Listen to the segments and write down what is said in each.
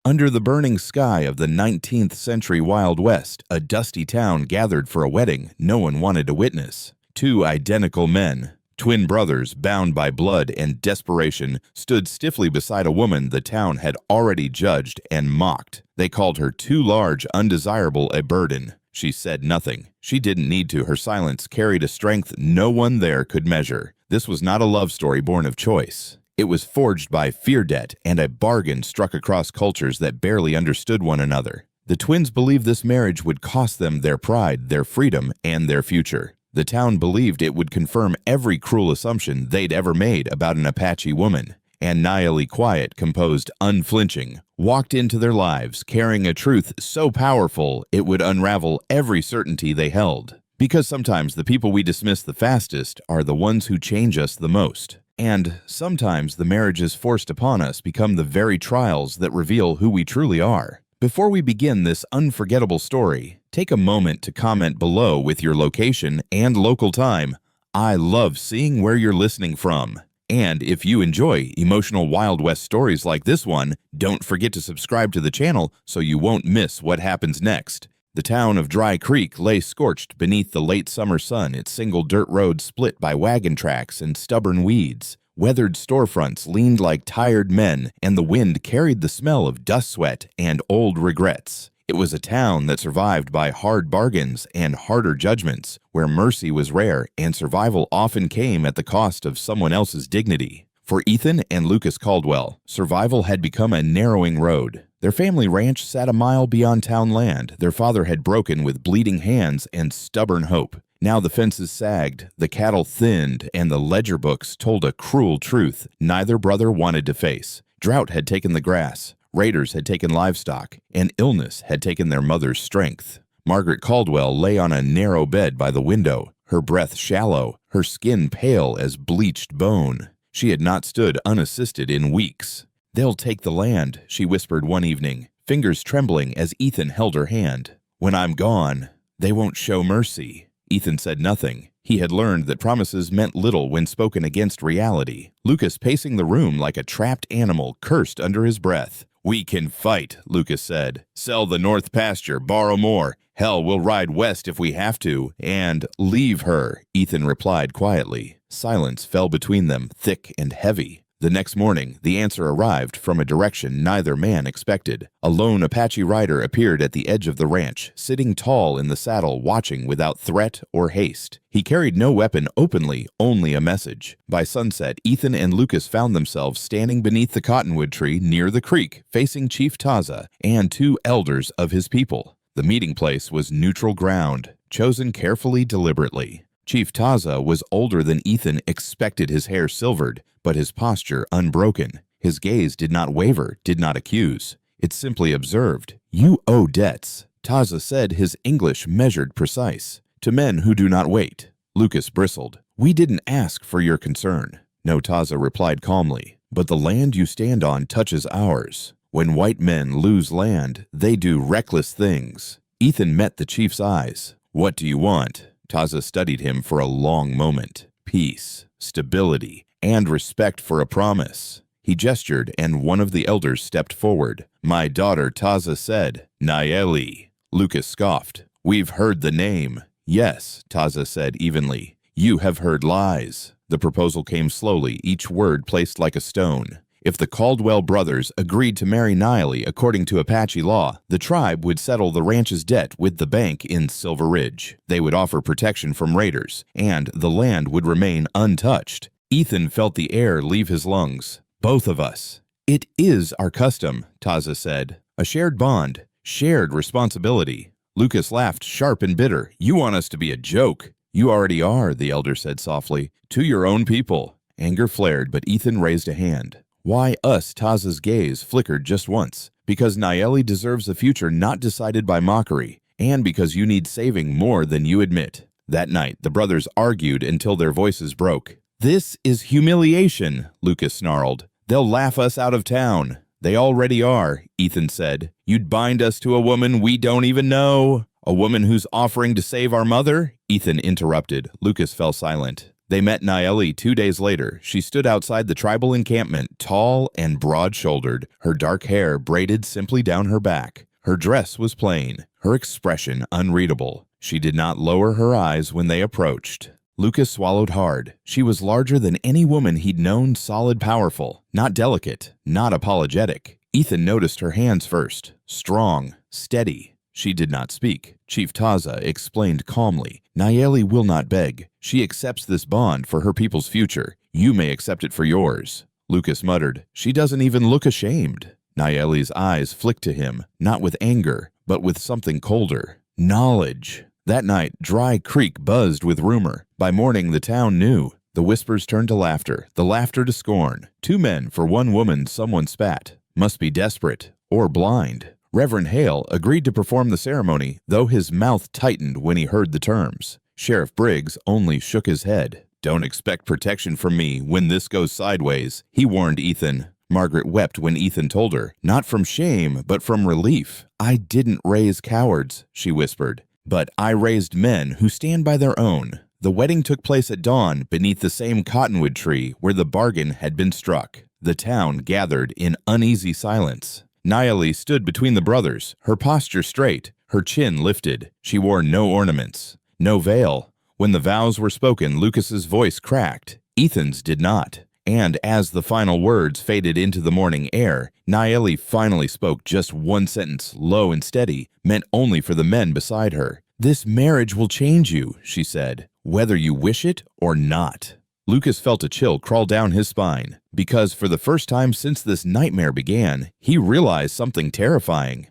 Under the burning sky of the 19th century Wild West, a dusty town gathered for a wedding no one wanted to witness. Two identical men, twin brothers bound by blood and desperation, stood stiffly beside a woman the town had already judged and mocked. They called her too large, undesirable a burden. She said nothing. She didn't need to. Her silence carried a strength no one there could measure. This was not a love story born of choice. It was forged by fear debt and a bargain struck across cultures that barely understood one another. The twins believed this marriage would cost them their pride, their freedom, and their future. The town believed it would confirm every cruel assumption they'd ever made about an Apache woman. And Nayeli, quiet, composed, unflinching, walked into their lives carrying a truth so powerful it would unravel every certainty they held. Because sometimes the people we dismiss the fastest are the ones who change us the most. And sometimes the marriages forced upon us become the very trials that reveal who we truly are. Before we begin this unforgettable story, take a moment to comment below with your location and local time. I love seeing where you're listening from. And if you enjoy emotional Wild West stories like this one, don't forget to subscribe to the channel so you won't miss what happens next. The town of Dry Creek lay scorched beneath the late summer sun, its single dirt road split by wagon tracks and stubborn weeds. Weathered storefronts leaned like tired men, and the wind carried the smell of dust sweat and old regrets. It was a town that survived by hard bargains and harder judgments, where mercy was rare and survival often came at the cost of someone else's dignity. For Ethan and Lucas Caldwell, survival had become a narrowing road. Their family ranch sat a mile beyond town land. Their father had broken with bleeding hands and stubborn hope. Now the fences sagged, the cattle thinned, and the ledger books told a cruel truth neither brother wanted to face. Drought had taken the grass, raiders had taken livestock, and illness had taken their mother's strength. Margaret Caldwell lay on a narrow bed by the window, her breath shallow, her skin pale as bleached bone. She had not stood unassisted in weeks. "They'll take the land," she whispered one evening, fingers trembling as Ethan held her hand. "When I'm gone, they won't show mercy." Ethan said nothing. He had learned that promises meant little when spoken against reality. Lucas, pacing the room like a trapped animal, cursed under his breath. "We can fight," Lucas said. "Sell the north pasture, borrow more. Hell, we'll ride west if we have to, and leave her," Ethan replied quietly. Silence fell between them, thick and heavy. The next morning, the answer arrived from a direction neither man expected. A lone Apache rider appeared at the edge of the ranch, sitting tall in the saddle, watching without threat or haste. He carried no weapon openly, only a message. By sunset, Ethan and Lucas found themselves standing beneath the cottonwood tree near the creek, facing Chief Taza and two elders of his people. The meeting place was neutral ground, chosen carefully, deliberately. Chief Taza was older than Ethan expected, his hair silvered, but his posture unbroken. His gaze did not waver, did not accuse. It simply observed. "You owe debts," Taza said, his English measured, precise. "To men who do not wait." Lucas bristled. "We didn't ask for your concern." "No," Taza replied calmly, "but the land you stand on touches ours. When white men lose land, they do reckless things." Ethan met the chief's eyes. "What do you want?" Taza studied him for a long moment. "Peace, stability, and respect for a promise." He gestured, and one of the elders stepped forward. "My daughter," Taza said. "Nayeli." Lucas scoffed. "We've heard the name." "Yes," Taza said evenly. "You have heard lies." The proposal came slowly, each word placed like a stone. If the Caldwell brothers agreed to marry Nayeli according to Apache law, the tribe would settle the ranch's debt with the bank in Silver Ridge. They would offer protection from raiders, and the land would remain untouched. Ethan felt the air leave his lungs. "Both of us." "It is our custom," Taza said. "A shared bond, shared responsibility." Lucas laughed, sharp and bitter. "You want us to be a joke." "You already are," the elder said softly. "To your own people." Anger flared, but Ethan raised a hand. "Why us?" Taza's gaze flickered just once. "Because Nayeli deserves a future not decided by mockery, and because you need saving more than you admit." That night, the brothers argued until their voices broke. "This is humiliation," Lucas snarled. "They'll laugh us out of town." "They already are," Ethan said. "You'd bind us to a woman we don't even know." "A woman who's offering to save our mother?" Ethan interrupted. Lucas fell silent. They met Nayeli 2 days later. She stood outside the tribal encampment, tall and broad-shouldered, her dark hair braided simply down her back. Her dress was plain, her expression unreadable. She did not lower her eyes when they approached. Lucas swallowed hard. She was larger than any woman he'd known, solid, powerful, not delicate, not apologetic. Ethan noticed her hands first, strong, steady. She did not speak. Chief Taza explained calmly, "Nayeli will not beg. She accepts this bond for her people's future. You may accept it for yours." Lucas muttered, "She doesn't even look ashamed." Nayeli's eyes flicked to him, not with anger, but with something colder. Knowledge. That night, Dry Creek buzzed with rumor. By morning, the town knew. The whispers turned to laughter, the laughter to scorn. 2 men for 1 woman, someone spat. Must be desperate or blind. Reverend Hale agreed to perform the ceremony, though his mouth tightened when he heard the terms. Sheriff Briggs only shook his head. "Don't expect protection from me when this goes sideways," he warned Ethan. Margaret wept when Ethan told her, not from shame, but from relief. "I didn't raise cowards," she whispered, "but I raised men who stand by their own." The wedding took place at dawn beneath the same cottonwood tree where the bargain had been struck. The town gathered in uneasy silence. Nayeli stood between the brothers, her posture straight, her chin lifted. She wore no ornaments, no veil. When the vows were spoken, Lucas's voice cracked. Ethan's did not. And as the final words faded into the morning air, Nayeli finally spoke just one sentence, low and steady, meant only for the men beside her. "This marriage will change you," she said, "whether you wish it or not." Lucas felt a chill crawl down his spine, because for the first time since this nightmare began, he realized something terrifying.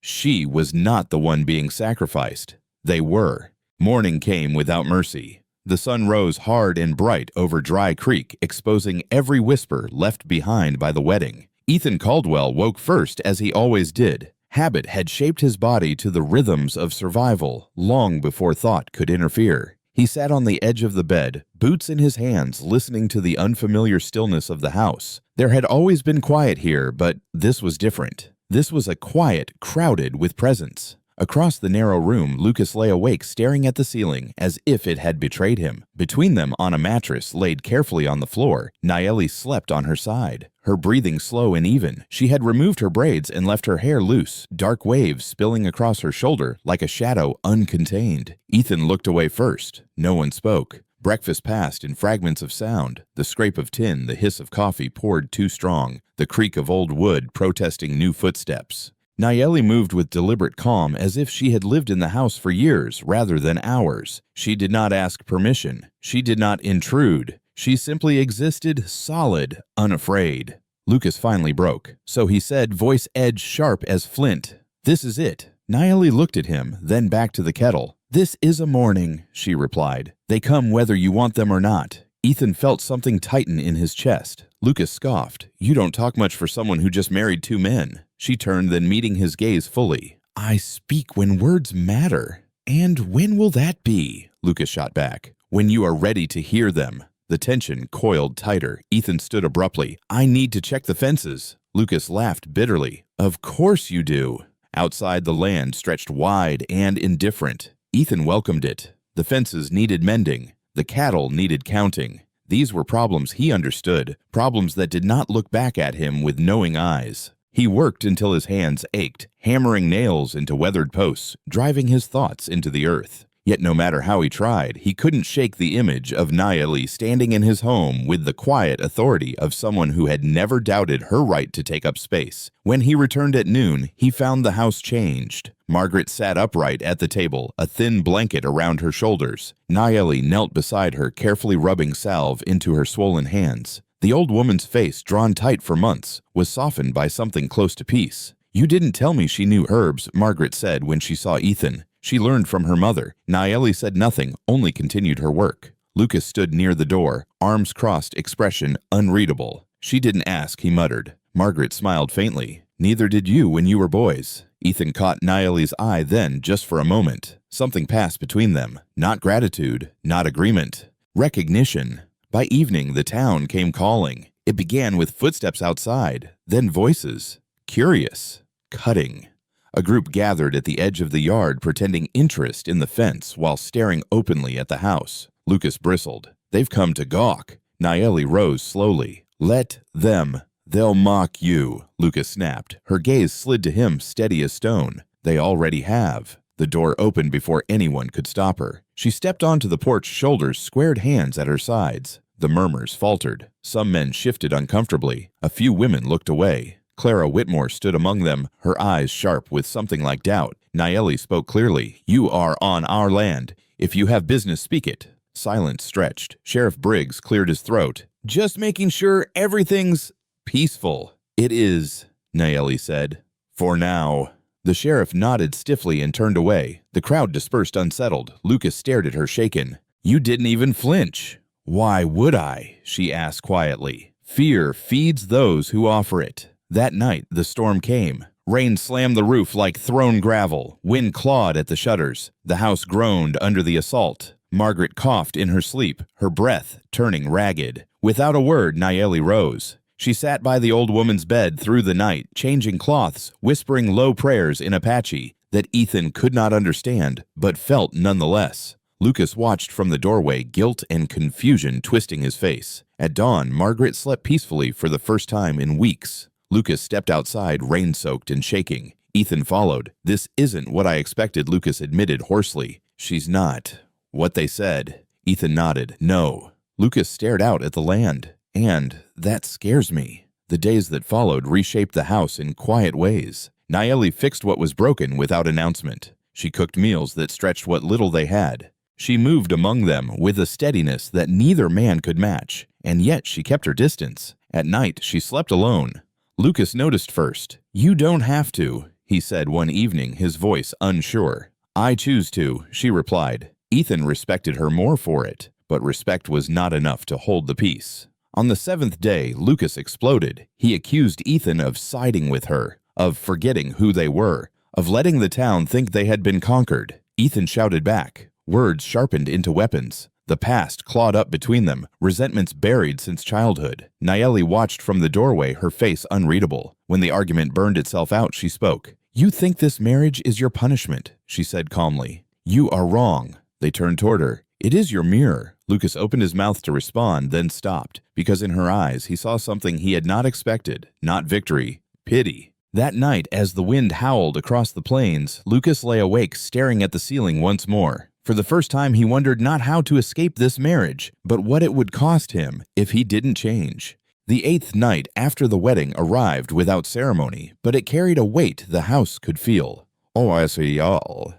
She was not the one being sacrificed. They were. Morning came without mercy. The sun rose hard and bright over Dry Creek, exposing every whisper left behind by the wedding. Ethan Caldwell woke first, as he always did. Habit had shaped his body to the rhythms of survival long before thought could interfere. He sat on the edge of the bed, boots in his hands, listening to the unfamiliar stillness of the house. There had always been quiet here, but this was different. This was a quiet crowded with presence. Across the narrow room, Lucas lay awake, staring at the ceiling, as if it had betrayed him. Between them, on a mattress laid carefully on the floor, Nayeli slept on her side, her breathing slow and even. She had removed her braids and left her hair loose, dark waves spilling across her shoulder like a shadow uncontained. Ethan looked away first. No one spoke. Breakfast passed in fragments of sound. The scrape of tin, the hiss of coffee poured too strong, the creak of old wood protesting new footsteps. Nayeli moved with deliberate calm, as if she had lived in the house for years rather than hours. She did not ask permission. She did not intrude. She simply existed, solid, unafraid. Lucas finally broke. So he said, voice edge sharp as flint, "This is it." Nayeli looked at him, then back to the kettle. "This is a morning," she replied. "They come whether you want them or not." Ethan felt something tighten in his chest. Lucas scoffed. "You don't talk much for someone who just married 2 men. She turned, then meeting his gaze fully. "I speak when words matter." "And when will that be?" Lucas shot back. "When you are ready to hear them." The tension coiled tighter. Ethan stood abruptly. "I need to check the fences." Lucas laughed bitterly. "Of course you do." Outside, the land stretched wide and indifferent. Ethan welcomed it. The fences needed mending. The cattle needed counting. These were problems he understood, problems that did not look back at him with knowing eyes. He worked until his hands ached, hammering nails into weathered posts, driving his thoughts into the earth. Yet no matter how he tried, he couldn't shake the image of Nayeli standing in his home with the quiet authority of someone who had never doubted her right to take up space. When he returned at noon, he found the house changed. Margaret sat upright at the table, a thin blanket around her shoulders. Nayeli knelt beside her, carefully rubbing salve into her swollen hands. The old woman's face, drawn tight for months, was softened by something close to peace. "You didn't tell me she knew herbs," Margaret said when she saw Ethan. She learned from her mother. Nayeli said nothing, only continued her work. Lucas stood near the door, arms crossed, expression unreadable. "She didn't ask," he muttered. Margaret smiled faintly. "Neither did you when you were boys." Ethan caught Nayeli's eye then, just for a moment. Something passed between them. Not gratitude, not agreement. Recognition. By evening, the town came calling. It began with footsteps outside, then voices. Curious. Cutting. A group gathered at the edge of the yard, pretending interest in the fence while staring openly at the house. Lucas bristled. They've come to gawk. Nayeli rose slowly. Let them. They'll mock you, Lucas snapped. Her gaze slid to him, steady as stone. They already have. The door opened before anyone could stop her. She stepped onto the porch, shoulders squared, hands at her sides. The murmurs faltered. Some men shifted uncomfortably. A few women looked away. Clara Whitmore stood among them, her eyes sharp with something like doubt. Nayeli spoke clearly. You are on our land. If you have business, speak it. Silence stretched. Sheriff Briggs cleared his throat. Just making sure everything's peaceful. It is, Nayeli said. For now. The sheriff nodded stiffly and turned away. The crowd dispersed unsettled. Lucas stared at her, shaken. You didn't even flinch. Why would I? She asked quietly. Fear feeds those who offer it. That night, the storm came. Rain slammed the roof like thrown gravel. Wind clawed at the shutters. The house groaned under the assault. Margaret coughed in her sleep, her breath turning ragged. Without a word, Nayeli rose. She sat by the old woman's bed through the night, changing cloths, whispering low prayers in Apache that Ethan could not understand, but felt nonetheless. Lucas watched from the doorway, guilt and confusion twisting his face. At dawn, Margaret slept peacefully for the first time in weeks. Lucas stepped outside, rain-soaked and shaking. Ethan followed. This isn't what I expected, Lucas admitted hoarsely. She's not what they said. Ethan nodded. No. Lucas stared out at the land. And that scares me. The days that followed reshaped the house in quiet ways. Nayeli fixed what was broken without announcement. She cooked meals that stretched what little they had. She moved among them with a steadiness that neither man could match, and yet she kept her distance. At night, she slept alone. Lucas noticed first. You don't have to, he said one evening, his voice unsure. I choose to, she replied. Ethan respected her more for it, but respect was not enough to hold the peace. On the seventh day, Lucas exploded. He accused Ethan of siding with her, of forgetting who they were, of letting the town think they had been conquered. Ethan shouted back. Words sharpened into weapons. The past clawed up between them, resentments buried since childhood. Nayeli watched from the doorway, her face unreadable. When the argument burned itself out, she spoke. You think this marriage is your punishment, she said calmly. You are wrong. They turned toward her. It is your mirror. Lucas opened his mouth to respond, then stopped, because in her eyes he saw something he had not expected, not victory, pity. That night, as the wind howled across the plains, Lucas lay awake staring at the ceiling once more. For the first time he wondered not how to escape this marriage, but what it would cost him if he didn't change. The 8th night after the wedding arrived without ceremony, but it carried a weight the house could feel. Oh, I see y'all.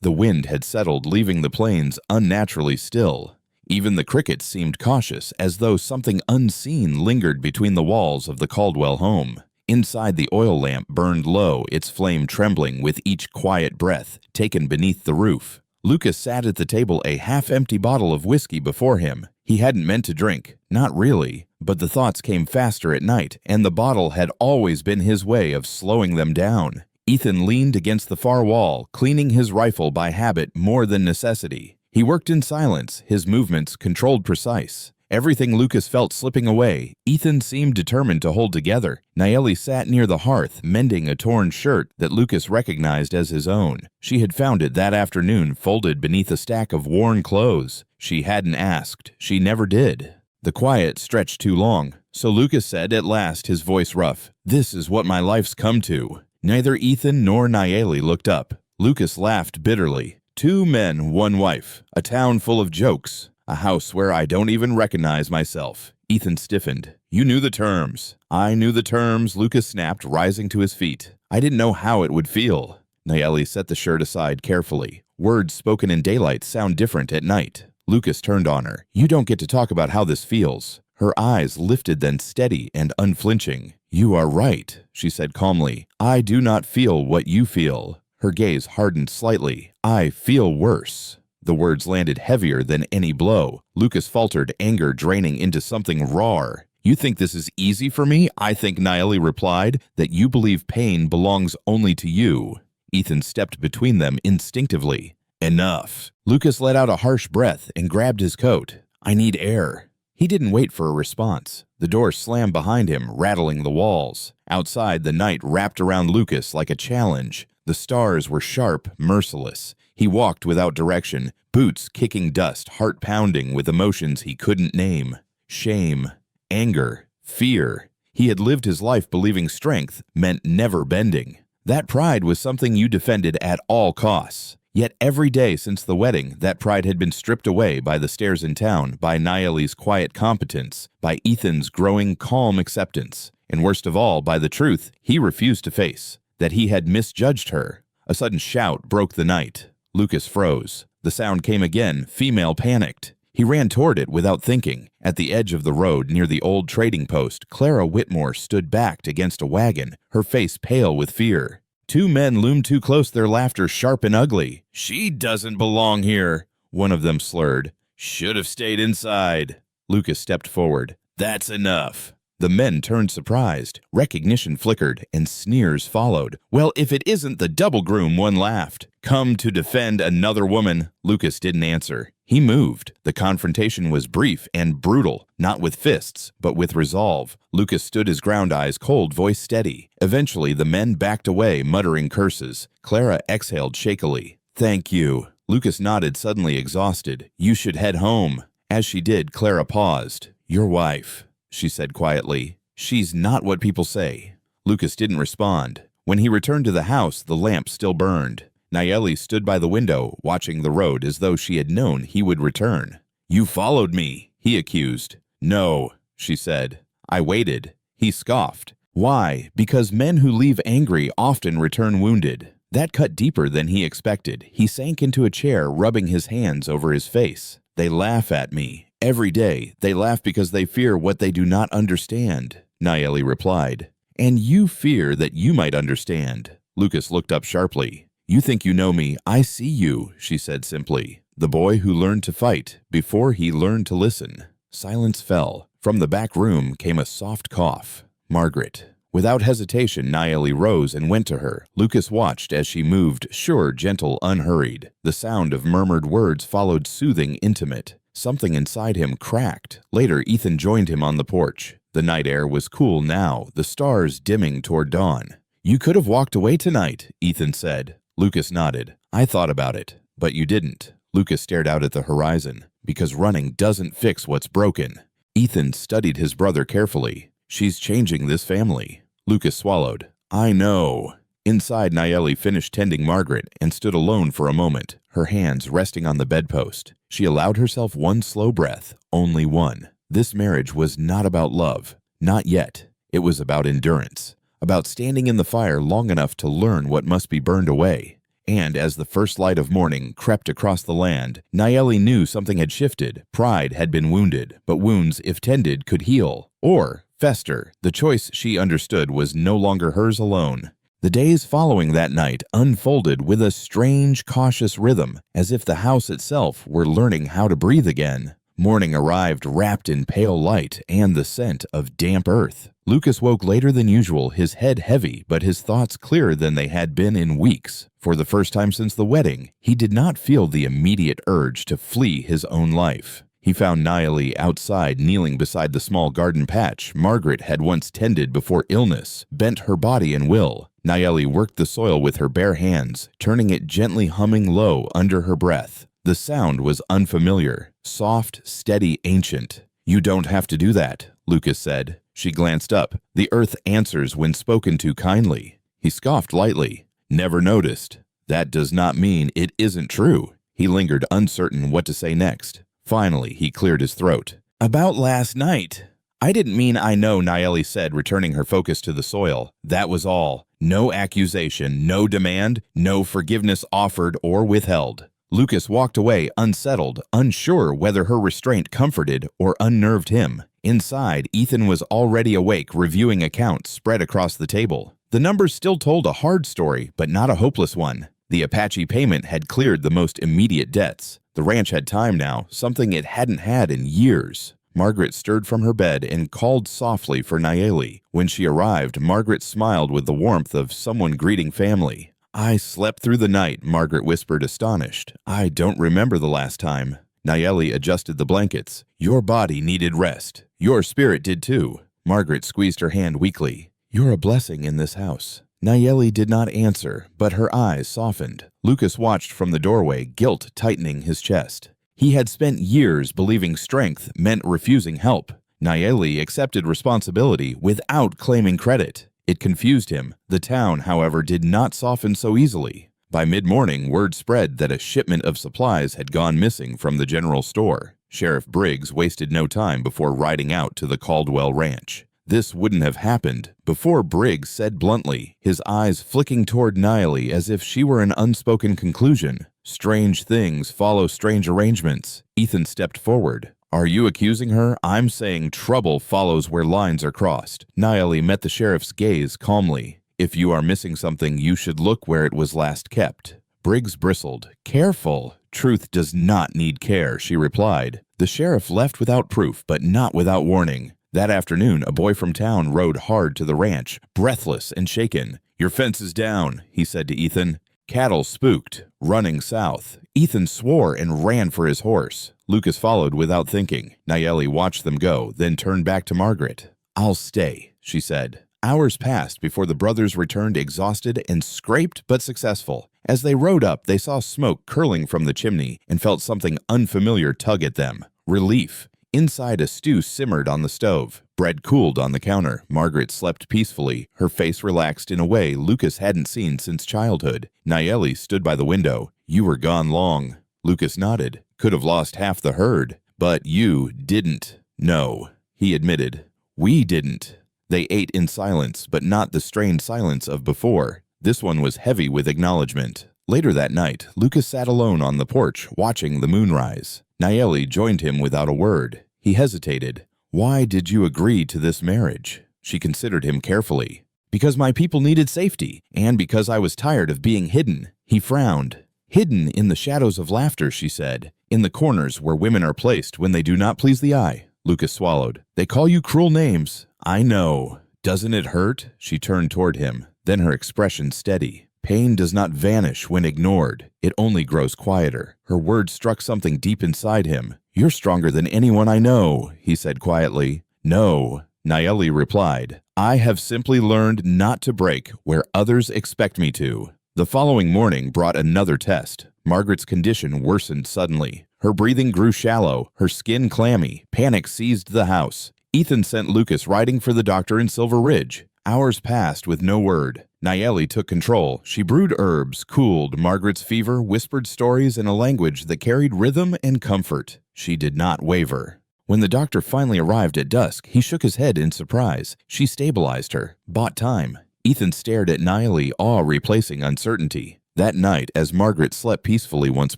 The wind had settled, leaving the plains unnaturally still. Even the crickets seemed cautious, as though something unseen lingered between the walls of the Caldwell home. Inside, the oil lamp burned low, its flame trembling with each quiet breath taken beneath the roof. Lucas sat at the table, a half-empty bottle of whiskey before him. He hadn't meant to drink, not really, but the thoughts came faster at night, and the bottle had always been his way of slowing them down. Ethan leaned against the far wall, cleaning his rifle by habit more than necessity. He worked in silence, his movements controlled, precise. Everything Lucas felt slipping away, Ethan seemed determined to hold together. Nayeli sat near the hearth, mending a torn shirt that Lucas recognized as his own. She had found it that afternoon, folded beneath a stack of worn clothes. She hadn't asked. She never did. The quiet stretched too long, so Lucas said at last, his voice rough, "This is what my life's come to." Neither Ethan nor Nayeli looked up. Lucas laughed bitterly. 2 men, 1 wife. A town full of jokes. A house where I don't even recognize myself. Ethan stiffened. You knew the terms. I knew the terms, Lucas snapped, rising to his feet. I didn't know how it would feel. Nayeli set the shirt aside carefully. Words spoken in daylight sound different at night. Lucas turned on her. You don't get to talk about how this feels. Her eyes lifted, then steady and unflinching. You are right, she said calmly. I do not feel what you feel. Her gaze hardened slightly. I feel worse. The words landed heavier than any blow. Lucas faltered, anger draining into something raw. You think this is easy for me? I think, Nayeli replied, that you believe pain belongs only to you. Ethan stepped between them instinctively. Enough. Lucas let out a harsh breath and grabbed his coat. I need air. He didn't wait for a response. The door slammed behind him, rattling the walls. Outside, the night wrapped around Lucas like a challenge. The stars were sharp, merciless. He walked without direction, boots kicking dust, heart pounding with emotions he couldn't name. Shame, anger, fear. He had lived his life believing strength meant never bending. That pride was something you defended at all costs. Yet every day since the wedding, that pride had been stripped away by the stairs in town, by Nayeli's quiet competence, by Ethan's growing calm acceptance, and worst of all, by the truth he refused to face, that he had misjudged her. A sudden shout broke the night. Lucas froze. The sound came again, female panicked. He ran toward it without thinking. At the edge of the road near the old trading post, Clara Whitmore stood backed against a wagon, her face pale with fear. Two men loomed too close, their laughter sharp and ugly. "She doesn't belong here," one of them slurred. "Should have stayed inside." Lucas stepped forward. "That's enough." The men turned surprised. Recognition flickered, and sneers followed. "Well, if it isn't the double groom," one laughed. "Come to defend another woman." Lucas didn't answer. He moved. The confrontation was brief and brutal, not with fists, but with resolve. Lucas stood his ground, eyes cold, voice steady. Eventually, the men backed away, muttering curses. Clara exhaled shakily. "Thank you." Lucas nodded, suddenly exhausted. "You should head home." As she did, Clara paused. "Your wife," she said quietly. "She's not what people say." Lucas didn't respond. When he returned to the house, the lamp still burned. Nayeli stood by the window, watching the road as though she had known he would return. "You followed me," he accused. "No," she said. "I waited." He scoffed. "Why? Because men who leave angry often return wounded." That cut deeper than he expected. He sank into a chair, rubbing his hands over his face. "They laugh at me. Every day. They laugh because they fear what they do not understand," Nayeli replied. "And you fear that you might understand." Lucas looked up sharply. "You think you know me. I see you," she said simply. "The boy who learned to fight before he learned to listen." Silence fell. From the back room came a soft cough. "Margaret." Without hesitation, Nayeli rose and went to her. Lucas watched as she moved, sure, gentle, unhurried. The sound of murmured words followed, soothing, intimate. Something inside him cracked. Later, Ethan joined him on the porch. The night air was cool now, the stars dimming toward dawn. "You could have walked away tonight," Ethan said. Lucas nodded. "I thought about it, but you didn't." Lucas stared out at the horizon. "Because running doesn't fix what's broken." Ethan studied his brother carefully. "She's changing this family." Lucas swallowed. "I know." Inside, Nayeli finished tending Margaret and stood alone for a moment, her hands resting on the bedpost. She allowed herself one slow breath, only one. This marriage was not about love. Not yet. It was about endurance. About standing in the fire long enough to learn what must be burned away. And as the first light of morning crept across the land, Nayeli knew something had shifted. Pride had been wounded, but wounds, if tended, could heal. Or fester. The choice, she understood, was no longer hers alone. The days following that night unfolded with a strange, cautious rhythm, as if the house itself were learning how to breathe again. Morning arrived wrapped in pale light and the scent of damp earth. Lucas woke later than usual, his head heavy, but his thoughts clearer than they had been in weeks. For the first time since the wedding, he did not feel the immediate urge to flee his own life. He found Nayeli outside, kneeling beside the small garden patch Margaret had once tended before illness bent her body and will. Nayeli worked the soil with her bare hands, turning it gently, humming low under her breath. The sound was unfamiliar, soft, steady, ancient. "You don't have to do that," Lucas said. She glanced up. "The earth answers when spoken to kindly." He scoffed lightly. "Never noticed." "That does not mean it isn't true." He lingered, uncertain what to say next. Finally, he cleared his throat. "About last night." "I didn't mean I know," Nayeli said, returning her focus to the soil. "That was all. No accusation, no demand, no forgiveness offered or withheld." Lucas walked away, unsettled, unsure whether her restraint comforted or unnerved him. Inside, Ethan was already awake, reviewing accounts spread across the table. The numbers still told a hard story, but not a hopeless one. The Apache payment had cleared the most immediate debts. The ranch had time now, something it hadn't had in years. Margaret stirred from her bed and called softly for Nayeli. When she arrived, Margaret smiled with the warmth of someone greeting family. "I slept through the night," Margaret whispered, astonished. "I don't remember the last time." Nayeli adjusted the blankets. "Your body needed rest. Your spirit did too." Margaret squeezed her hand weakly. "You're a blessing in this house." Nayeli did not answer, but her eyes softened. Lucas watched from the doorway, guilt tightening his chest. He had spent years believing strength meant refusing help. Nayeli accepted responsibility without claiming credit. It confused him. The town, however, did not soften so easily. By mid-morning, word spread that a shipment of supplies had gone missing from the general store. Sheriff Briggs wasted no time before riding out to the Caldwell ranch. This wouldn't have happened before Briggs said bluntly, his eyes flicking toward Nayeli as if she were an unspoken conclusion. Strange things follow strange arrangements. Ethan stepped forward. Are you accusing her? I'm saying trouble follows where lines are crossed. Nayeli met the sheriff's gaze calmly. If you are missing something, you should look where it was last kept. Briggs bristled. Careful. Truth does not need care, she replied. The sheriff left without proof, but not without warning. That afternoon, a boy from town rode hard to the ranch, breathless and shaken. Your fence is down, he said to Ethan. Cattle spooked, running south. Ethan swore and ran for his horse. Lucas followed without thinking. Nayeli watched them go, then turned back to Margaret. I'll stay, she said. Hours passed before the brothers returned exhausted and scraped but successful. As they rode up, they saw smoke curling from the chimney and felt something unfamiliar tug at them. Relief. Inside, a stew simmered on the stove. Bread cooled on the counter. Margaret slept peacefully, her face relaxed in a way Lucas hadn't seen since childhood. Nayeli stood by the window. You were gone long. Lucas nodded. Could have lost half the herd. But you didn't. No, he admitted. We didn't. They ate in silence, but not the strained silence of before. This one was heavy with acknowledgement. Later that night, Lucas sat alone on the porch, watching the moonrise. Nayeli joined him without a word. He hesitated. Why did you agree to this marriage? She considered him carefully. Because my people needed safety, and because I was tired of being hidden. He frowned. Hidden in the shadows of laughter, she said. In the corners where women are placed when they do not please the eye. Lucas swallowed. They call you cruel names. I know. Doesn't it hurt? She turned toward him. Then her expression steady. Pain does not vanish when ignored. It only grows quieter. Her words struck something deep inside him. You're stronger than anyone I know, he said quietly. No, Nayeli replied. I have simply learned not to break where others expect me to. The following morning brought another test. Margaret's condition worsened suddenly. Her breathing grew shallow, her skin clammy. Panic seized the house. Ethan sent Lucas riding for the doctor in Silver Ridge. Hours passed with no word. Nayeli took control. She brewed herbs, cooled Margaret's fever, whispered stories in a language that carried rhythm and comfort. She did not waver. When the doctor finally arrived at dusk, he shook his head in surprise. She stabilized her, bought time. Ethan stared at Nayeli, awe replacing uncertainty. That night, as Margaret slept peacefully once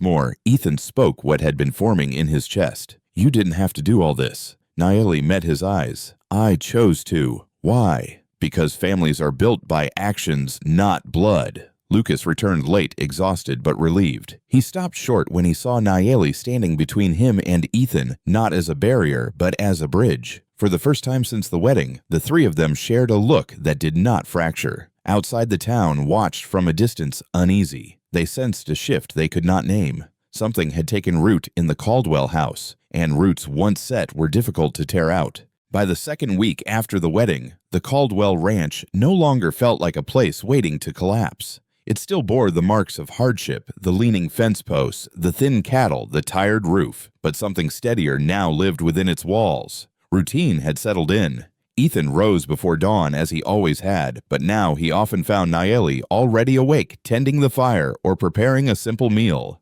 more, Ethan spoke what had been forming in his chest. You didn't have to do all this. Nayeli met his eyes. I chose to. Why? Because families are built by actions, not blood. Lucas returned late, exhausted but relieved. He stopped short when he saw Nayeli standing between him and Ethan, not as a barrier, but as a bridge. For the first time since the wedding, the three of them shared a look that did not fracture. Outside the town, watched from a distance, uneasy. They sensed a shift they could not name. Something had taken root in the Caldwell house, and roots once set were difficult to tear out. By the second week after the wedding, the Caldwell Ranch no longer felt like a place waiting to collapse. It still bore the marks of hardship, the leaning fence posts, the thin cattle, the tired roof, but something steadier now lived within its walls. Routine had settled in. Ethan rose before dawn as he always had, but now he often found Nayeli already awake, tending the fire or preparing a simple meal.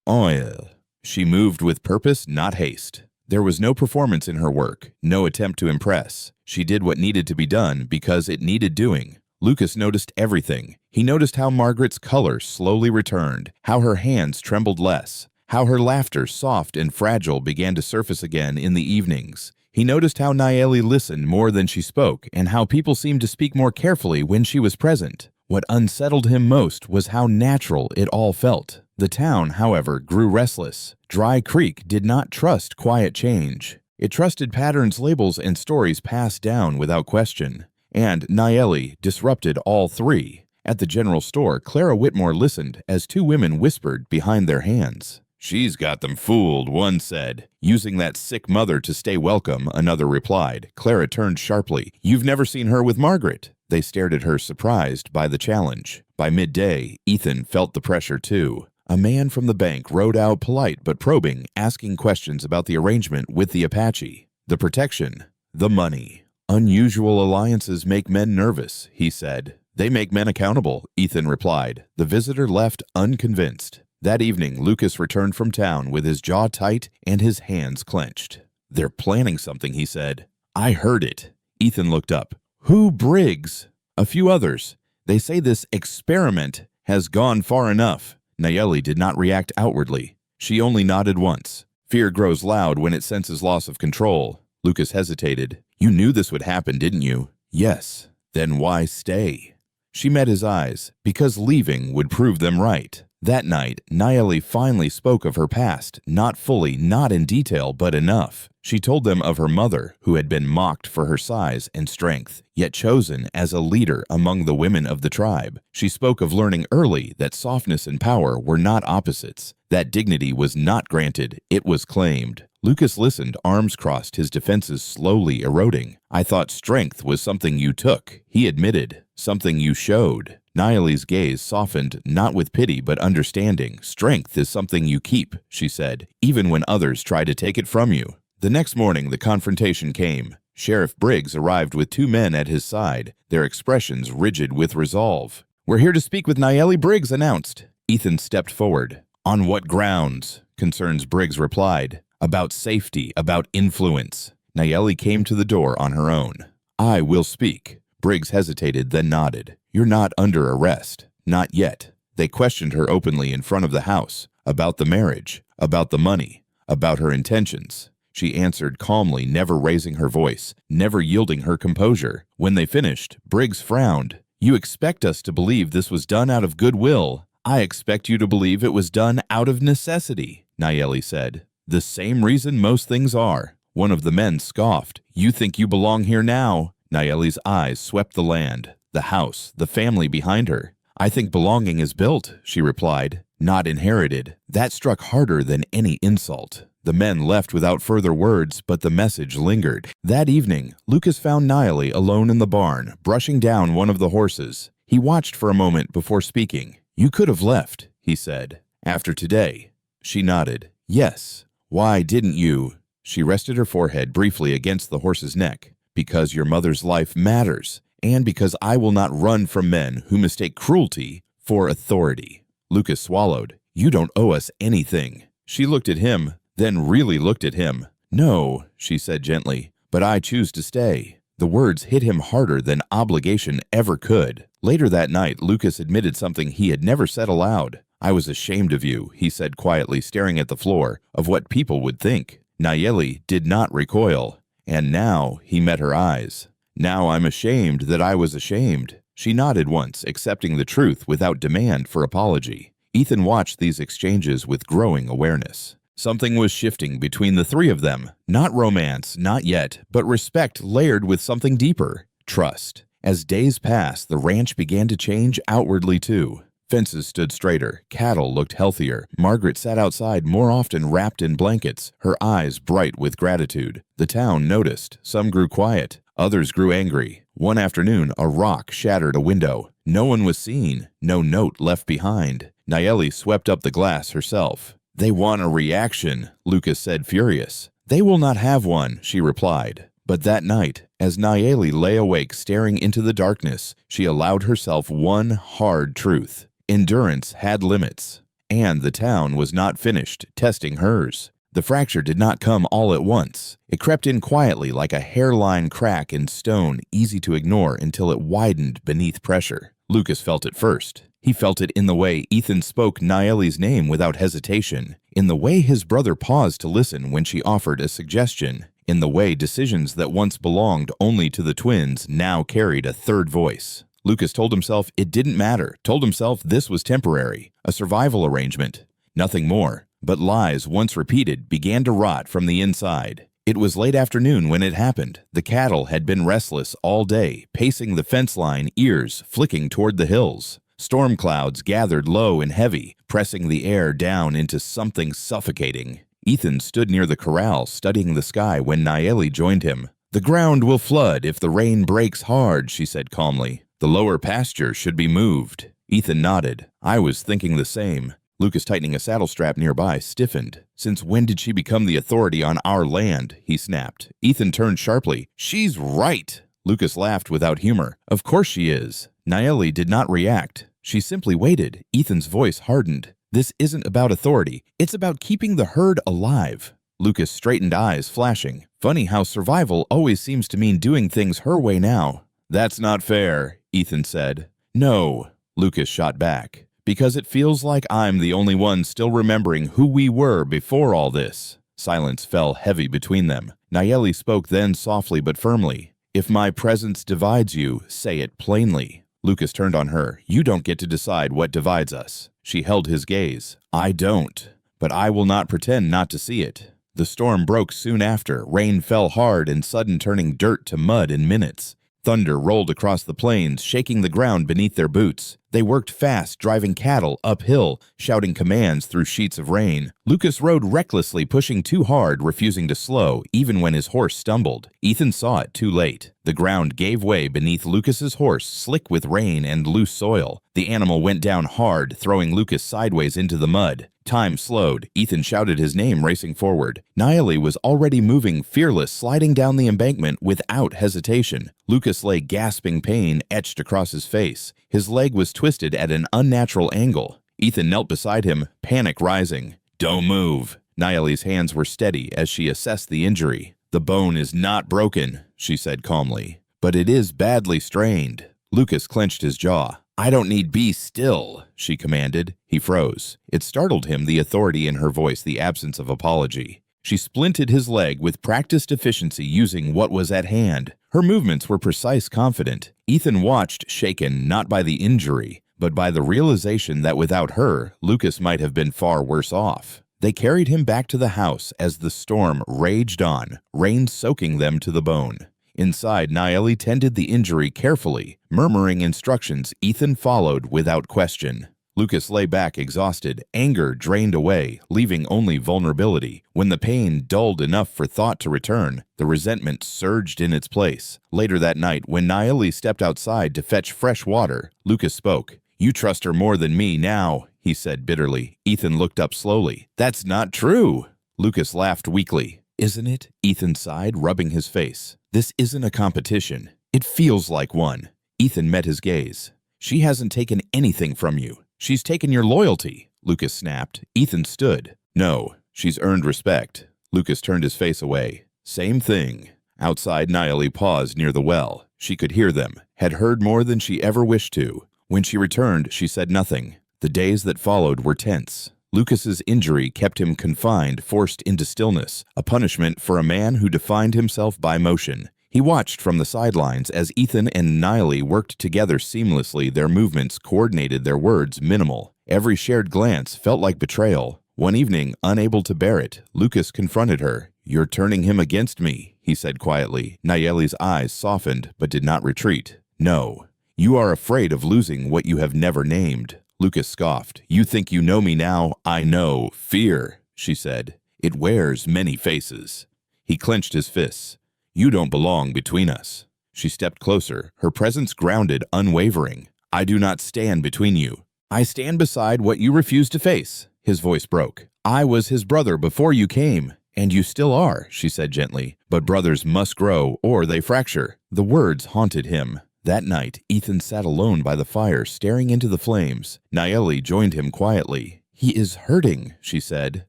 Oil. She moved with purpose, not haste. There was no performance in her work, no attempt to impress. She did what needed to be done because it needed doing. Lucas noticed everything. He noticed how Margaret's color slowly returned, how her hands trembled less, how her laughter, soft and fragile, began to surface again in the evenings. He noticed how Nayeli listened more than she spoke, and how people seemed to speak more carefully when she was present. What unsettled him most was how natural it all felt. The town, however, grew restless. Dry Creek did not trust quiet change. It trusted patterns, labels, and stories passed down without question. And Nayeli disrupted all three. At the general store, Clara Whitmore listened as two women whispered behind their hands. She's got them fooled, one said. Using that sick mother to stay welcome, another replied. Clara turned sharply. You've never seen her with Margaret. They stared at her, surprised by the challenge. By midday, Ethan felt the pressure too. A man from the bank rode out, polite but probing, asking questions about the arrangement with the Apache, the protection, the money. Unusual alliances make men nervous, he said. They make men accountable, Ethan replied. The visitor left unconvinced. That evening, Lucas returned from town with his jaw tight and his hands clenched. They're planning something, he said. I heard it. Ethan looked up. Who? Briggs? A few others. They say this experiment has gone far enough. Nayeli did not react outwardly. She only nodded once. Fear grows loud when it senses loss of control. Lucas hesitated. You knew this would happen, didn't you? Yes. Then why stay? She met his eyes, because leaving would prove them right. That night, Nayeli finally spoke of her past, not fully, not in detail, but enough. She told them of her mother, who had been mocked for her size and strength, yet chosen as a leader among the women of the tribe. She spoke of learning early that softness and power were not opposites, that dignity was not granted, it was claimed. Lucas listened, arms crossed, his defenses slowly eroding. I thought strength was something you took, he admitted, something you showed. Nayeli's gaze softened, not with pity but understanding. Strength is something you keep, she said, even when others try to take it from you. The next morning, the confrontation came. Sheriff Briggs arrived with 2 men at his side, their expressions rigid with resolve. We're here to speak with Nayeli, Briggs announced. Ethan stepped forward. On what grounds? Concerns, Briggs replied. About safety, about influence. Nayeli came to the door on her own. I will speak. Briggs hesitated, then nodded. You're not under arrest. Not yet. They questioned her openly in front of the house, about the marriage, about the money, about her intentions. She answered calmly, never raising her voice, never yielding her composure. When they finished, Briggs frowned. You expect us to believe this was done out of goodwill. I expect you to believe it was done out of necessity, Nayeli said. The same reason most things are. One of the men scoffed. You think you belong here now? Nayeli's eyes swept the land, the house, the family behind her. I think belonging is built, she replied, not inherited. That struck harder than any insult. The men left without further words, but the message lingered. That evening, Lucas found Nayeli alone in the barn, brushing down one of the horses. He watched for a moment before speaking. You could have left, he said. After today. She nodded. Yes. Why didn't you? She rested her forehead briefly against the horse's neck. Because your mother's life matters, and because I will not run from men who mistake cruelty for authority. Lucas swallowed. You don't owe us anything. She looked at him, then really looked at him. No, she said gently, but I choose to stay. The words hit him harder than obligation ever could. Later that night, Lucas admitted something he had never said aloud. I was ashamed of you, he said quietly, staring at the floor, of what people would think. Nayeli did not recoil. And now he met her eyes. Now I'm ashamed that I was ashamed. She nodded once, accepting the truth without demand for apology. Ethan watched these exchanges with growing awareness. Something was shifting between the three of them. Not romance, not yet, but respect layered with something deeper. Trust. As days passed, the ranch began to change outwardly too. Fences stood straighter, cattle looked healthier. Margaret sat outside more often wrapped in blankets, her eyes bright with gratitude. The town noticed. Some grew quiet, others grew angry. One afternoon, a rock shattered a window. No one was seen, no note left behind. Nayeli swept up the glass herself. They want a reaction, Lucas said, furious. They will not have one, she replied. But that night, as Nayeli lay awake staring into the darkness, she allowed herself one hard truth. Endurance had limits, and the town was not finished testing hers. The fracture did not come all at once. It crept in quietly like a hairline crack in stone, easy to ignore until it widened beneath pressure. Lucas felt it first. He felt it in the way Ethan spoke Nayeli's name without hesitation, in the way his brother paused to listen when she offered a suggestion, in the way decisions that once belonged only to the twins now carried a third voice. Lucas told himself it didn't matter, told himself this was temporary, a survival arrangement, nothing more. But lies once repeated began to rot from the inside. It was late afternoon when it happened. The cattle had been restless all day, pacing the fence line, ears flicking toward the hills. Storm clouds gathered low and heavy, pressing the air down into something suffocating. Ethan stood near the corral, studying the sky when Nayeli joined him. "The ground will flood if the rain breaks hard," she said calmly. "The lower pasture should be moved." Ethan nodded. "I was thinking the same." Lucas, tightening a saddle strap nearby, stiffened. "Since when did she become the authority on our land?" he snapped. Ethan turned sharply. "She's right!" Lucas laughed without humor. "Of course she is." Nayeli did not react. She simply waited. Ethan's voice hardened. "This isn't about authority. It's about keeping the herd alive." Lucas straightened, eyes flashing. "Funny how survival always seems to mean doing things her way now." "That's not fair," Ethan said. "No," Lucas shot back. "Because it feels like I'm the only one still remembering who we were before all this." Silence fell heavy between them. Nayeli spoke then softly but firmly. "If my presence divides you, say it plainly." Lucas turned on her. "You don't get to decide what divides us." She held his gaze. "I don't. But I will not pretend not to see it." The storm broke soon after. Rain fell hard and sudden, turning dirt to mud in minutes. Thunder rolled across the plains, shaking the ground beneath their boots. They worked fast, driving cattle uphill, shouting commands through sheets of rain. Lucas rode recklessly, pushing too hard, refusing to slow, even when his horse stumbled. Ethan saw it too late. The ground gave way beneath Lucas's horse, slick with rain and loose soil. The animal went down hard, throwing Lucas sideways into the mud. Time slowed. Ethan shouted his name, racing forward. Nayeli was already moving, fearless, sliding down the embankment without hesitation. Lucas lay gasping, pain etched across his face. His leg was twisted at an unnatural angle. Ethan knelt beside him, panic rising. "Don't move." Nayeli's hands were steady as she assessed the injury. "The bone is not broken," she said calmly, "but it is badly strained." Lucas clenched his jaw. "I don't need be still," she commanded. He froze. It startled him, the authority in her voice, the absence of apology. She splinted his leg with practiced efficiency, using what was at hand. Her movements were precise, confident. Ethan watched, shaken not by the injury, but by the realization that without her, Lucas might have been far worse off. They carried him back to the house as the storm raged on, rain soaking them to the bone. Inside, Nayeli tended the injury carefully. Murmuring instructions, Ethan followed without question. Lucas lay back exhausted, anger drained away, leaving only vulnerability. When the pain dulled enough for thought to return, the resentment surged in its place. Later that night, when Nayeli stepped outside to fetch fresh water, Lucas spoke. "You trust her more than me now," he said bitterly. Ethan looked up slowly. "That's not true." Lucas laughed weakly. "Isn't it?" Ethan sighed, rubbing his face. "This isn't a competition. It feels like one." Ethan met his gaze. "She hasn't taken anything from you. She's taken your loyalty," Lucas snapped. Ethan stood. "No, she's earned respect." Lucas turned his face away. "Same thing." Outside, Nayeli paused near the well. She could hear them, had heard more than she ever wished to. When she returned, she said nothing. The days that followed were tense. Lucas's injury kept him confined, forced into stillness, a punishment for a man who defined himself by motion. He watched from the sidelines as Ethan and Nayeli worked together seamlessly, their movements coordinated, their words minimal. Every shared glance felt like betrayal. One evening, unable to bear it, Lucas confronted her. "You're turning him against me," he said quietly. Nayeli's eyes softened but did not retreat. "No. You are afraid of losing what you have never named." Lucas scoffed. "You think you know me now? I know. Fear," she said. "It wears many faces." He clenched his fists. "You don't belong between us." She stepped closer, her presence grounded, unwavering. "I do not stand between you. I stand beside what you refuse to face." His voice broke. "I was his brother before you came, and you still are," she said gently. "But brothers must grow, or they fracture." The words haunted him. That night, Ethan sat alone by the fire, staring into the flames. Nayeli joined him quietly. "He is hurting," she said.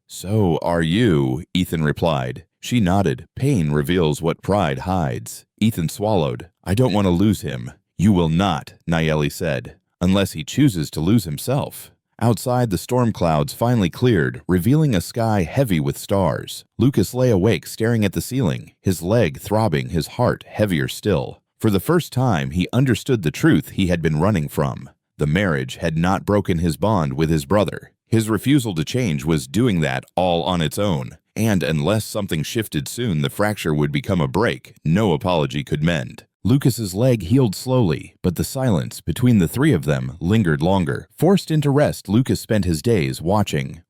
"So are you," Ethan replied. She nodded. Pain reveals what pride hides. Ethan swallowed. "I don't want to lose him." "You will not," Nayeli said, "unless he chooses to lose himself." Outside, the storm clouds finally cleared, revealing a sky heavy with stars. Lucas lay awake, staring at the ceiling, his leg throbbing, his heart heavier still. For the first time, he understood the truth he had been running from. The marriage had not broken his bond with his brother. His refusal to change was doing that all on its own. And unless something shifted soon, the fracture would become a break no apology could mend. Lucas's leg healed slowly, but the silence between the three of them lingered longer. Forced into rest, Lucas spent his days watching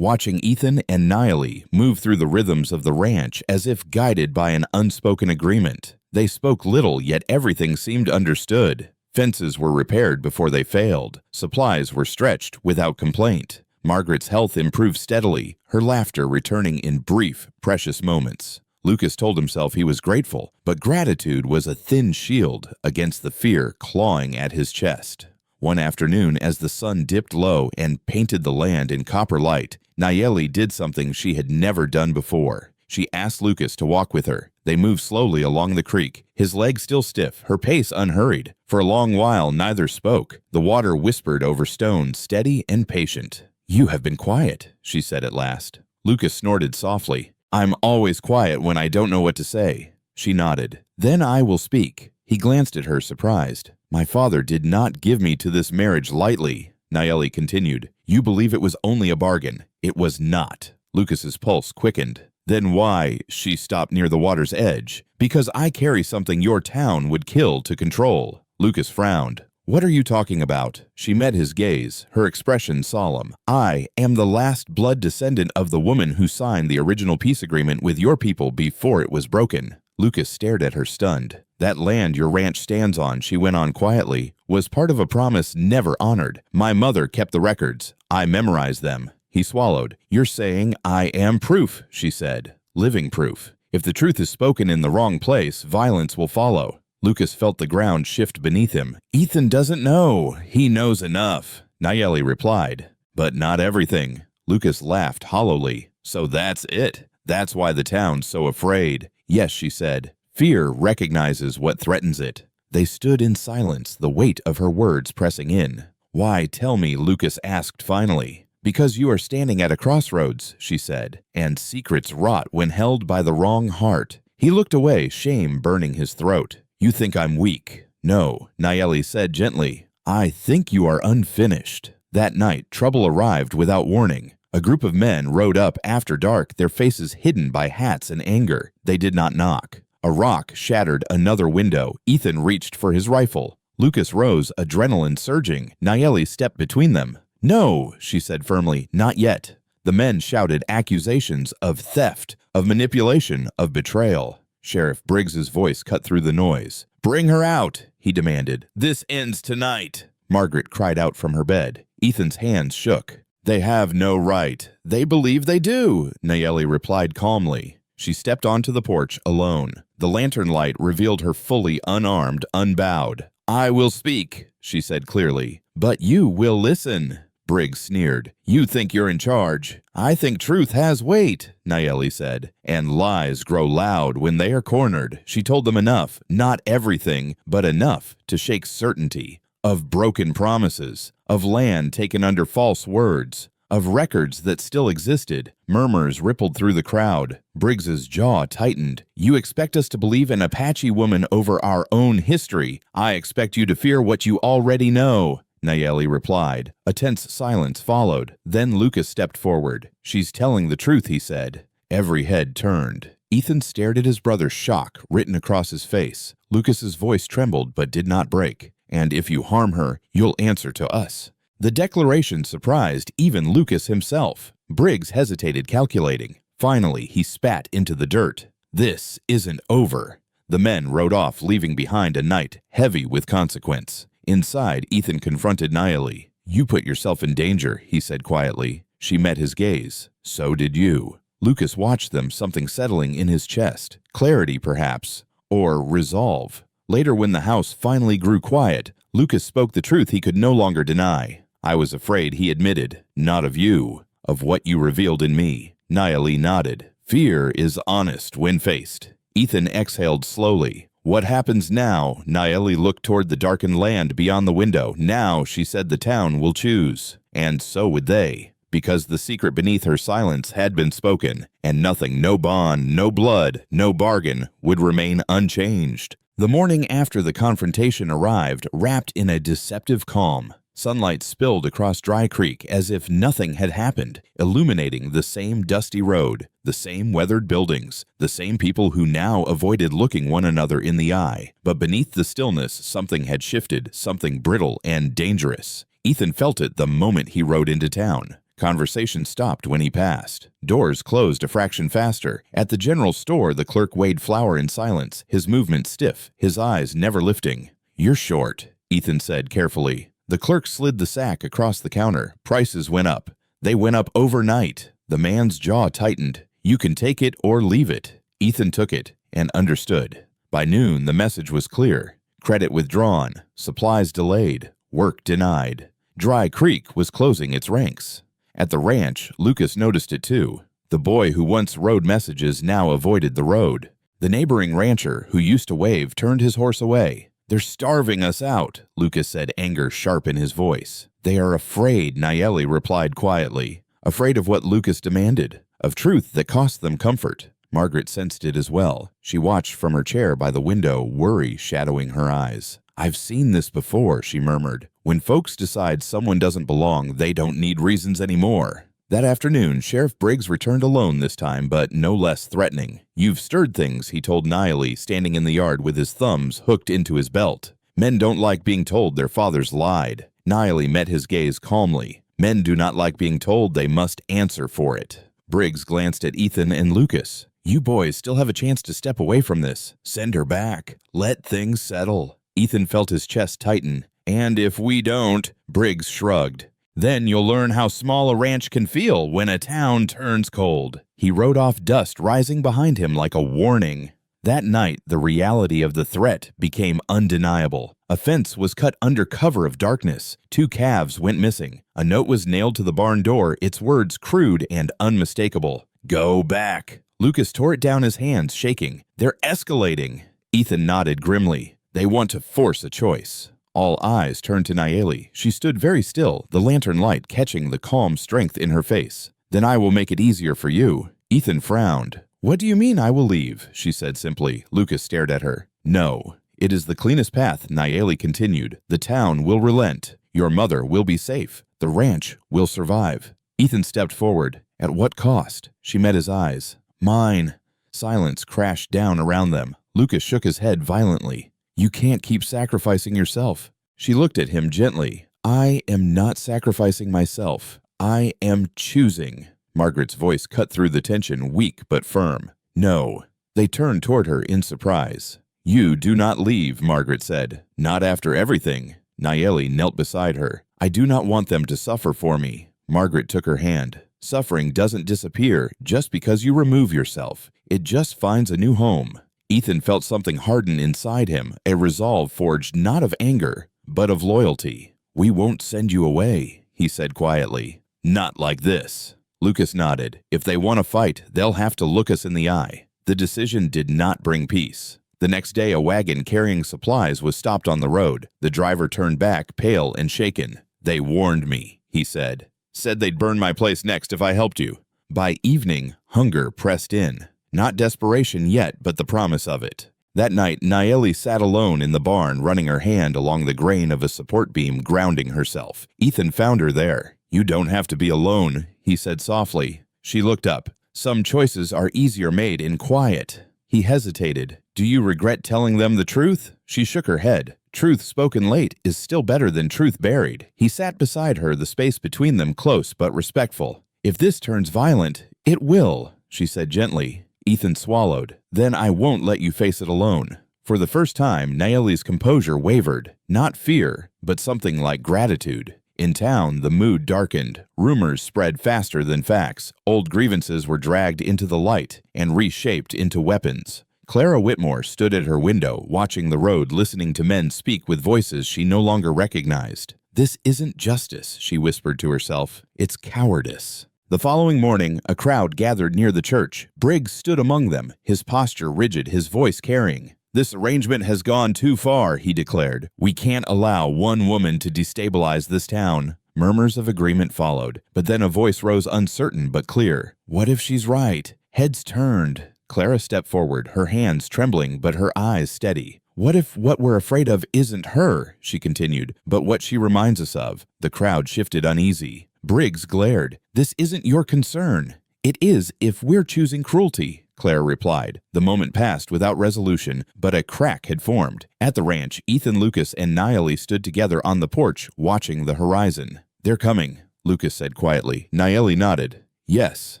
Ethan and Nayeli move through the rhythms of the ranch as if guided by an unspoken agreement. They spoke little, yet everything seemed understood. Fences were repaired before they failed. Supplies were stretched without complaint. Margaret's health improved steadily, her laughter returning in brief, precious moments. Lucas told himself he was grateful, but gratitude was a thin shield against the fear clawing at his chest. One afternoon, as the sun dipped low and painted the land in copper light, Nayeli did something she had never done before. She asked Lucas to walk with her. They moved slowly along the creek, his legs still stiff, her pace unhurried. For a long while, neither spoke. The water whispered over stone, steady and patient. "You have been quiet," she said at last. Lucas snorted softly. "I'm always quiet when I don't know what to say." She nodded. "Then I will speak." He glanced at her, surprised. "My father did not give me to this marriage lightly," Nayeli continued. "You believe it was only a bargain. It was not." Lucas's pulse quickened. "Then why?" She stopped near the water's edge. "Because I carry something your town would kill to control." Lucas frowned. "What are you talking about?" She met his gaze, her expression solemn. "I am the last blood descendant of the woman who signed the original peace agreement with your people before it was broken." Lucas stared at her stunned. "That land your ranch stands on," she went on quietly, "was part of a promise never honored. My mother kept the records. I memorized them." He swallowed. "You're saying I am proof," she said. "Living proof. If the truth is spoken in the wrong place, violence will follow." Lucas felt the ground shift beneath him. "Ethan doesn't know. He knows enough," Nayeli replied. "But not everything." Lucas laughed hollowly. "So that's it. That's why the town's so afraid." "Yes," she said. "Fear recognizes what threatens it." They stood in silence, the weight of her words pressing in. "Why, tell me," Lucas asked finally. "Because you are standing at a crossroads," she said, "and secrets rot when held by the wrong heart." He looked away, shame burning his throat. "You think I'm weak." "No," Nayeli said gently. "I think you are unfinished." That night, trouble arrived without warning. A group of men rode up after dark, their faces hidden by hats and anger. They did not knock. A rock shattered another window. Ethan reached for his rifle. Lucas rose, adrenaline surging. Nayeli stepped between them. "No," she said firmly, "not yet." The men shouted accusations of theft, of manipulation, of betrayal. Sheriff Briggs's voice cut through the noise. "Bring her out," he demanded. "This ends tonight." Margaret cried out from her bed. Ethan's hands shook. "They have no right. They believe they do," Nayeli replied calmly. She stepped onto the porch alone. The lantern light revealed her fully unarmed, unbowed. "I will speak," she said clearly. "But you will listen." Briggs sneered. "You think you're in charge." "I think truth has weight," Nayeli said. "And lies grow loud when they are cornered." She told them enough, not everything, but enough to shake certainty. Of broken promises, of land taken under false words, of records that still existed. Murmurs rippled through the crowd. Briggs's jaw tightened. "You expect us to believe an Apache woman over our own history. I expect you to fear what you already know," Nayeli replied. A tense silence followed. Then Lucas stepped forward. "She's telling the truth," he said. Every head turned. Ethan stared at his brother, shock written across his face. Lucas's voice trembled but did not break. "And if you harm her, you'll answer to us." The declaration surprised even Lucas himself. Briggs hesitated, calculating. Finally, he spat into the dirt. "This isn't over." The men rode off, leaving behind a night heavy with consequence. Inside, Ethan confronted Nayeli. "You put yourself in danger," he said quietly. She met his gaze. "So did you." Lucas watched them, something settling in his chest. Clarity, perhaps. Or resolve. Later, when the house finally grew quiet, Lucas spoke the truth he could no longer deny. "I was afraid," he admitted. "Not of you. Of what you revealed in me." Nayeli nodded. "Fear is honest when faced." Ethan exhaled slowly. "What happens now?" Nayeli looked toward the darkened land beyond the window. "Now," she said, "the town will choose." And so would they. Because the secret beneath her silence had been spoken, and nothing, no bond, no blood, no bargain, would remain unchanged. The morning after the confrontation arrived, wrapped in a deceptive calm. Sunlight spilled across Dry Creek as if nothing had happened, illuminating the same dusty road, the same weathered buildings, the same people who now avoided looking one another in the eye. But beneath the stillness, something had shifted, something brittle and dangerous. Ethan felt it the moment he rode into town. Conversation stopped when he passed. Doors closed a fraction faster. At the general store, the clerk weighed flour in silence, his movements stiff, his eyes never lifting. "You're short," Ethan said carefully. The clerk slid the sack across the counter. Prices went up. They went up overnight. The man's jaw tightened. "You can take it or leave it." Ethan took it and understood. By noon, the message was clear. Credit withdrawn, supplies delayed, work denied. Dry Creek was closing its ranks. At the ranch, Lucas noticed it too. The boy who once rode messages now avoided the road. The neighboring rancher, who used to wave, turned his horse away. "They're starving us out," Lucas said, anger sharp in his voice. "They are afraid," Nayeli replied quietly. Afraid of what Lucas demanded, of truth that cost them comfort. Margaret sensed it as well. She watched from her chair by the window, worry shadowing her eyes. "I've seen this before," she murmured. "When folks decide someone doesn't belong, they don't need reasons anymore." That afternoon, Sheriff Briggs returned alone this time, but no less threatening. "You've stirred things," he told Nayeli, standing in the yard with his thumbs hooked into his belt. "Men don't like being told their fathers lied." Nayeli met his gaze calmly. "Men do not like being told they must answer for it." Briggs glanced at Ethan and Lucas. "You boys still have a chance to step away from this. Send her back. Let things settle." Ethan felt his chest tighten. "And if we don't," Briggs shrugged, "then you'll learn how small a ranch can feel when a town turns cold." He rode off, dust rising behind him like a warning. That night, the reality of the threat became undeniable. A fence was cut under cover of darkness. 2 calves went missing. A note was nailed to the barn door, its words crude and unmistakable. "Go back." Lucas tore it down, his hands shaking. "They're escalating." Ethan nodded grimly. "They want to force a choice." All eyes turned to Nayeli. She stood very still, the lantern light catching the calm strength in her face. "Then I will make it easier for you." Ethan frowned. "What do you mean I will leave?" she said simply. Lucas stared at her. "No. It is the cleanest path," Nayeli continued. "The town will relent. Your mother will be safe. The ranch will survive." Ethan stepped forward. "At what cost?" She met his eyes. "Mine." Silence crashed down around them. Lucas shook his head violently. "You can't keep sacrificing yourself." She looked at him gently. "I am not sacrificing myself. I am choosing." Margaret's voice cut through the tension, weak but firm. "No." They turned toward her in surprise. "You do not leave," Margaret said. "Not after everything." Nayeli knelt beside her. "I do not want them to suffer for me." Margaret took her hand. "Suffering doesn't disappear just because you remove yourself. It just finds a new home." Ethan felt something harden inside him, a resolve forged not of anger, but of loyalty. "We won't send you away," he said quietly. "Not like this." Lucas nodded. "If they want to fight, they'll have to look us in the eye." The decision did not bring peace. The next day, a wagon carrying supplies was stopped on the road. The driver turned back, pale and shaken. "They warned me," he said. "Said they'd burn my place next if I helped you." By evening, hunger pressed in. Not desperation yet, but the promise of it. That night, Nayeli sat alone in the barn, running her hand along the grain of a support beam, grounding herself. Ethan found her there. "You don't have to be alone," he said softly. She looked up. "Some choices are easier made in quiet." He hesitated. "Do you regret telling them the truth?" She shook her head. "Truth spoken late is still better than truth buried." He sat beside her, the space between them close but respectful. "If this turns violent, it will," she said gently. Ethan swallowed. "Then I won't let you face it alone." For the first time, Nayeli's composure wavered. Not fear, but something like gratitude. In town, the mood darkened. Rumors spread faster than facts. Old grievances were dragged into the light and reshaped into weapons. Clara Whitmore stood at her window, watching the road, listening to men speak with voices she no longer recognized. "This isn't justice," she whispered to herself. "It's cowardice." The following morning, a crowd gathered near the church. Briggs stood among them, his posture rigid, his voice carrying. "This arrangement has gone too far," he declared. "We can't allow one woman to destabilize this town." Murmurs of agreement followed, but then a voice rose, uncertain but clear. "What if she's right?" Heads turned. Clara stepped forward, her hands trembling but her eyes steady. "What if what we're afraid of isn't her?" she continued, "but what she reminds us of?" The crowd shifted uneasy. Briggs glared. "This isn't your concern." "It is if we're choosing cruelty," Clara replied. The moment passed without resolution, but a crack had formed. At the ranch, Ethan, Lucas, and Nayeli stood together on the porch, watching the horizon. "They're coming," Lucas said quietly. Nayeli nodded. Yes.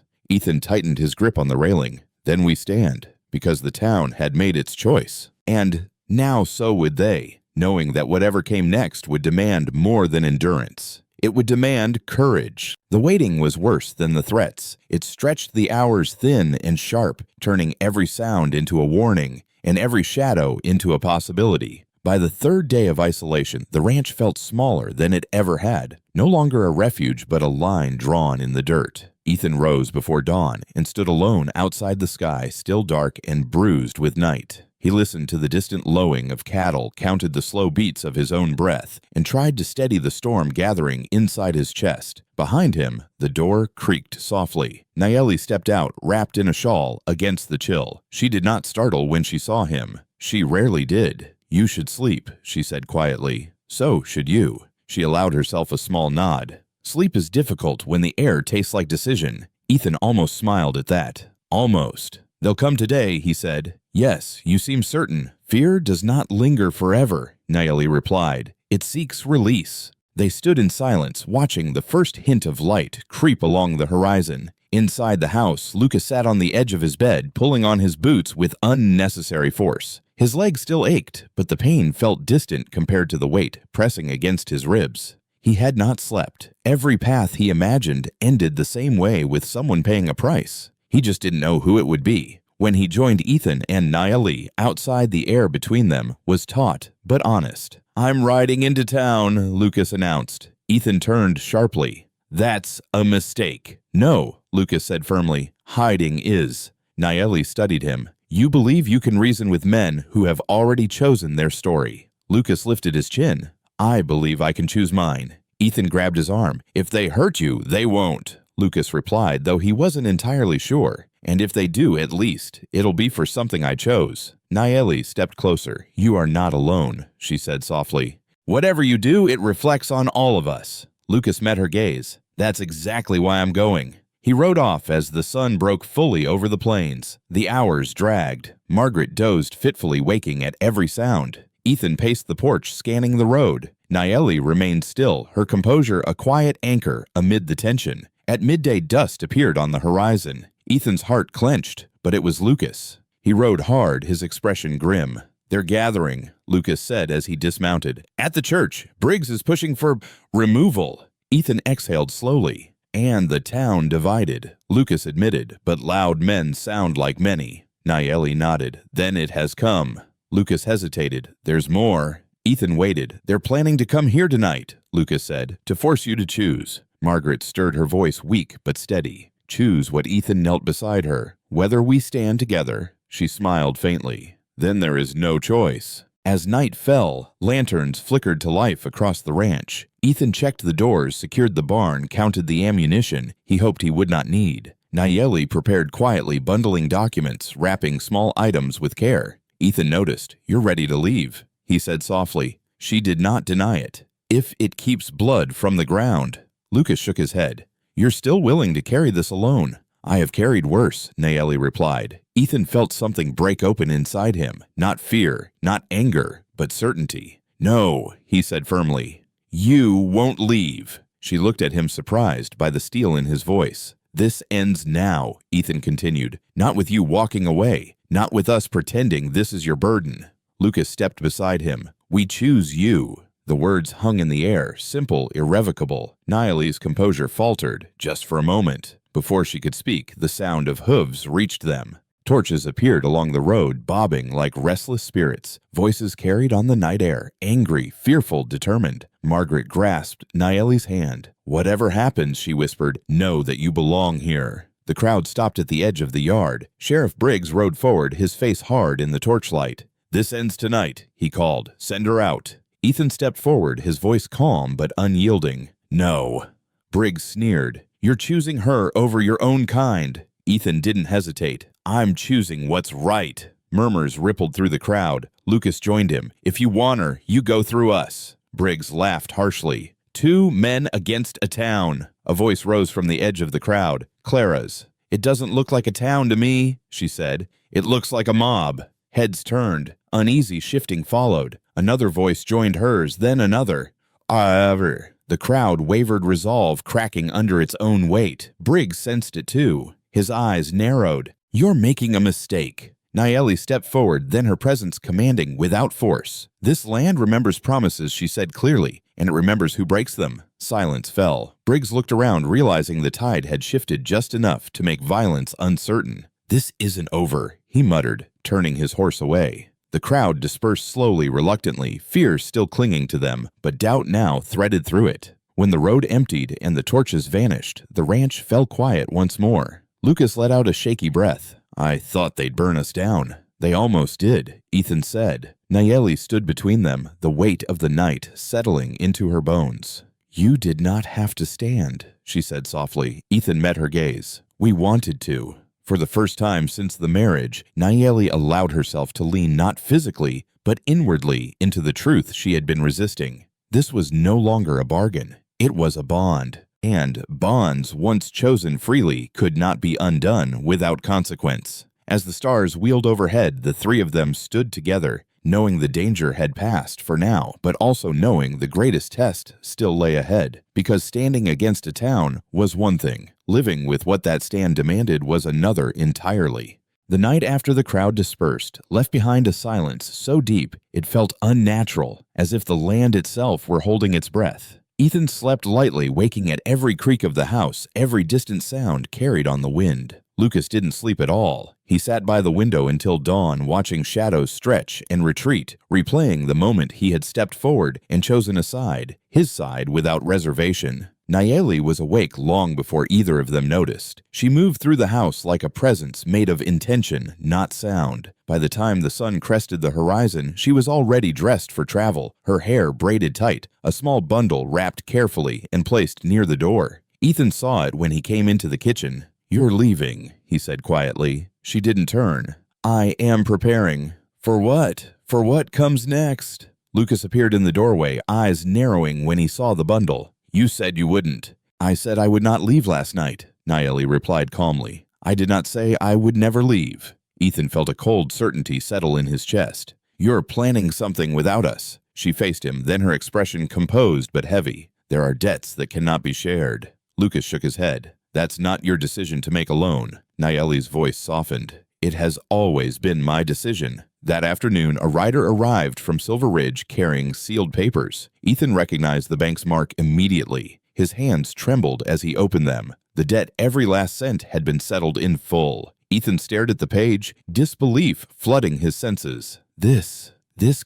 Ethan tightened his grip on the railing. Then we stand, because the town had made its choice. And now so would they, knowing that whatever came next would demand more than endurance. It would demand courage. The waiting was worse than the threats. It stretched the hours thin and sharp, turning every sound into a warning and every shadow into a possibility. By the third day of isolation, the ranch felt smaller than it ever had. No longer a refuge, but a line drawn in the dirt. Ethan rose before dawn and stood alone outside the sky, still dark and bruised with night. He listened to the distant lowing of cattle, counted the slow beats of his own breath, and tried to steady the storm gathering inside his chest. Behind him, the door creaked softly. Nayeli stepped out, wrapped in a shawl, against the chill. She did not startle when she saw him. She rarely did. You should sleep, she said quietly. So should you. She allowed herself a small nod. Sleep is difficult when the air tastes like decision. Ethan almost smiled at that. Almost. They'll come today, he said. Yes, you seem certain. Fear does not linger forever, Nayeli replied. It seeks release. They stood in silence, watching the first hint of light creep along the horizon. Inside the house, Lucas sat on the edge of his bed, pulling on his boots with unnecessary force. His legs still ached, but the pain felt distant compared to the weight pressing against his ribs. He had not slept. Every path he imagined ended the same way, with someone paying a price. He just didn't know who it would be. When he joined Ethan and Nayeli outside, the air between them was taut but honest. I'm riding into town, Lucas announced. Ethan turned sharply. That's a mistake. No, Lucas said firmly. Hiding is. Nayeli studied him. You believe you can reason with men who have already chosen their story. Lucas lifted his chin. I believe I can choose mine. Ethan grabbed his arm. If they hurt you, they won't, Lucas replied, though he wasn't entirely sure. And if they do, at least, it'll be for something I chose. Nayeli stepped closer. You are not alone, she said softly. Whatever you do, it reflects on all of us. Lucas met her gaze. That's exactly why I'm going. He rode off as the sun broke fully over the plains. The hours dragged. Margaret dozed fitfully, waking at every sound. Ethan paced the porch, scanning the road. Nayeli remained still, her composure a quiet anchor amid the tension. At midday, dust appeared on the horizon. Ethan's heart clenched, but it was Lucas. He rode hard, his expression grim. They're gathering, Lucas said as he dismounted. At the church, Briggs is pushing for removal. Ethan exhaled slowly. And the town divided, Lucas admitted, but loud men sound like many. Nayeli nodded. Then it has come. Lucas hesitated. There's more. Ethan waited. They're planning to come here tonight, Lucas said, to force you to choose. Margaret stirred, her voice weak but steady. Choose what. Ethan knelt beside her. Whether we stand together. She smiled faintly. Then there is no choice. As night fell, lanterns flickered to life across the ranch. Ethan checked the doors, secured the barn, counted the ammunition he hoped he would not need. Nayeli prepared quietly, bundling documents, wrapping small items with care. Ethan noticed. You're ready to leave, he said softly. She did not deny it. If it keeps blood from the ground. Lucas shook his head. You're still willing to carry this alone. I have carried worse, Nayeli replied. Ethan felt something break open inside him. Not fear, not anger, but certainty. No, he said firmly. You won't leave. She looked at him, surprised by the steel in his voice. This ends now, Ethan continued. Not with you walking away. Not with us pretending this is your burden. Lucas stepped beside him. We choose you. The words hung in the air, simple, irrevocable. Nayeli's composure faltered, just for a moment. Before she could speak, the sound of hooves reached them. Torches appeared along the road, bobbing like restless spirits. Voices carried on the night air, angry, fearful, determined. Margaret grasped Nayeli's hand. Whatever happens, she whispered, know that you belong here. The crowd stopped at the edge of the yard. Sheriff Briggs rode forward, his face hard in the torchlight. This ends tonight, he called. Send her out. Ethan stepped forward, his voice calm but unyielding. No. Briggs sneered. You're choosing her over your own kind. Ethan didn't hesitate. I'm choosing what's right. Murmurs rippled through the crowd. Lucas joined him. If you want her, you go through us. Briggs laughed harshly. 2 men against a town. A voice rose from the edge of the crowd. Clara's. It doesn't look like a town to me, she said. It looks like a mob. Heads turned. Uneasy shifting followed. Another voice joined hers, then another. The The crowd wavered, resolve cracking under its own weight. Briggs sensed it too. His eyes narrowed. "You're making a mistake." Nayeli stepped forward, then her presence commanding without force. "This land remembers promises," she said clearly, "and it remembers who breaks them." Silence fell. Briggs looked around, realizing the tide had shifted just enough to make violence uncertain. "This isn't over," he muttered, turning his horse away. The crowd dispersed slowly, reluctantly, fear still clinging to them, but doubt now threaded through it. When the road emptied and the torches vanished, the ranch fell quiet once more. Lucas let out a shaky breath. "I thought they'd burn us down." "They almost did," Ethan said. Nayeli stood between them, the weight of the night settling into her bones. "You did not have to stand," she said softly. Ethan met her gaze. "We wanted to." For the first time since the marriage, Nayeli allowed herself to lean not physically, but inwardly into the truth she had been resisting. This was no longer a bargain. It was a bond. And bonds, once chosen freely, could not be undone without consequence. As the stars wheeled overhead, the three of them stood together, knowing the danger had passed for now, but also knowing the greatest test still lay ahead. Because standing against a town was one thing. Living with what that stand demanded was another entirely. The night after the crowd dispersed, left behind a silence so deep it felt unnatural, as if the land itself were holding its breath. Ethan slept lightly, waking at every creak of the house, every distant sound carried on the wind. Lucas didn't sleep at all. He sat by the window until dawn, watching shadows stretch and retreat, replaying the moment he had stepped forward and chosen a side, his side without reservation. Nayeli was awake long before either of them noticed. She moved through the house like a presence made of intention, not sound. By the time the sun crested the horizon, she was already dressed for travel, her hair braided tight, a small bundle wrapped carefully and placed near the door. Ethan saw it when he came into the kitchen. "You're leaving," he said quietly. She didn't turn. "I am preparing." "For what? For what comes next?" Lucas appeared in the doorway, eyes narrowing when he saw the bundle. "You said you wouldn't." "I said I would not leave last night," Nayeli replied calmly. "I did not say I would never leave." Ethan felt a cold certainty settle in his chest. "You're planning something without us." She faced him, then her expression composed but heavy. "There are debts that cannot be shared." Lucas shook his head. "That's not your decision to make alone." Nayeli's voice softened. "It has always been my decision." That afternoon, a rider arrived from Silver Ridge carrying sealed papers. Ethan recognized the bank's mark immediately. His hands trembled as he opened them. The debt, every last cent, had been settled in full. Ethan stared at the page, disbelief flooding his senses. This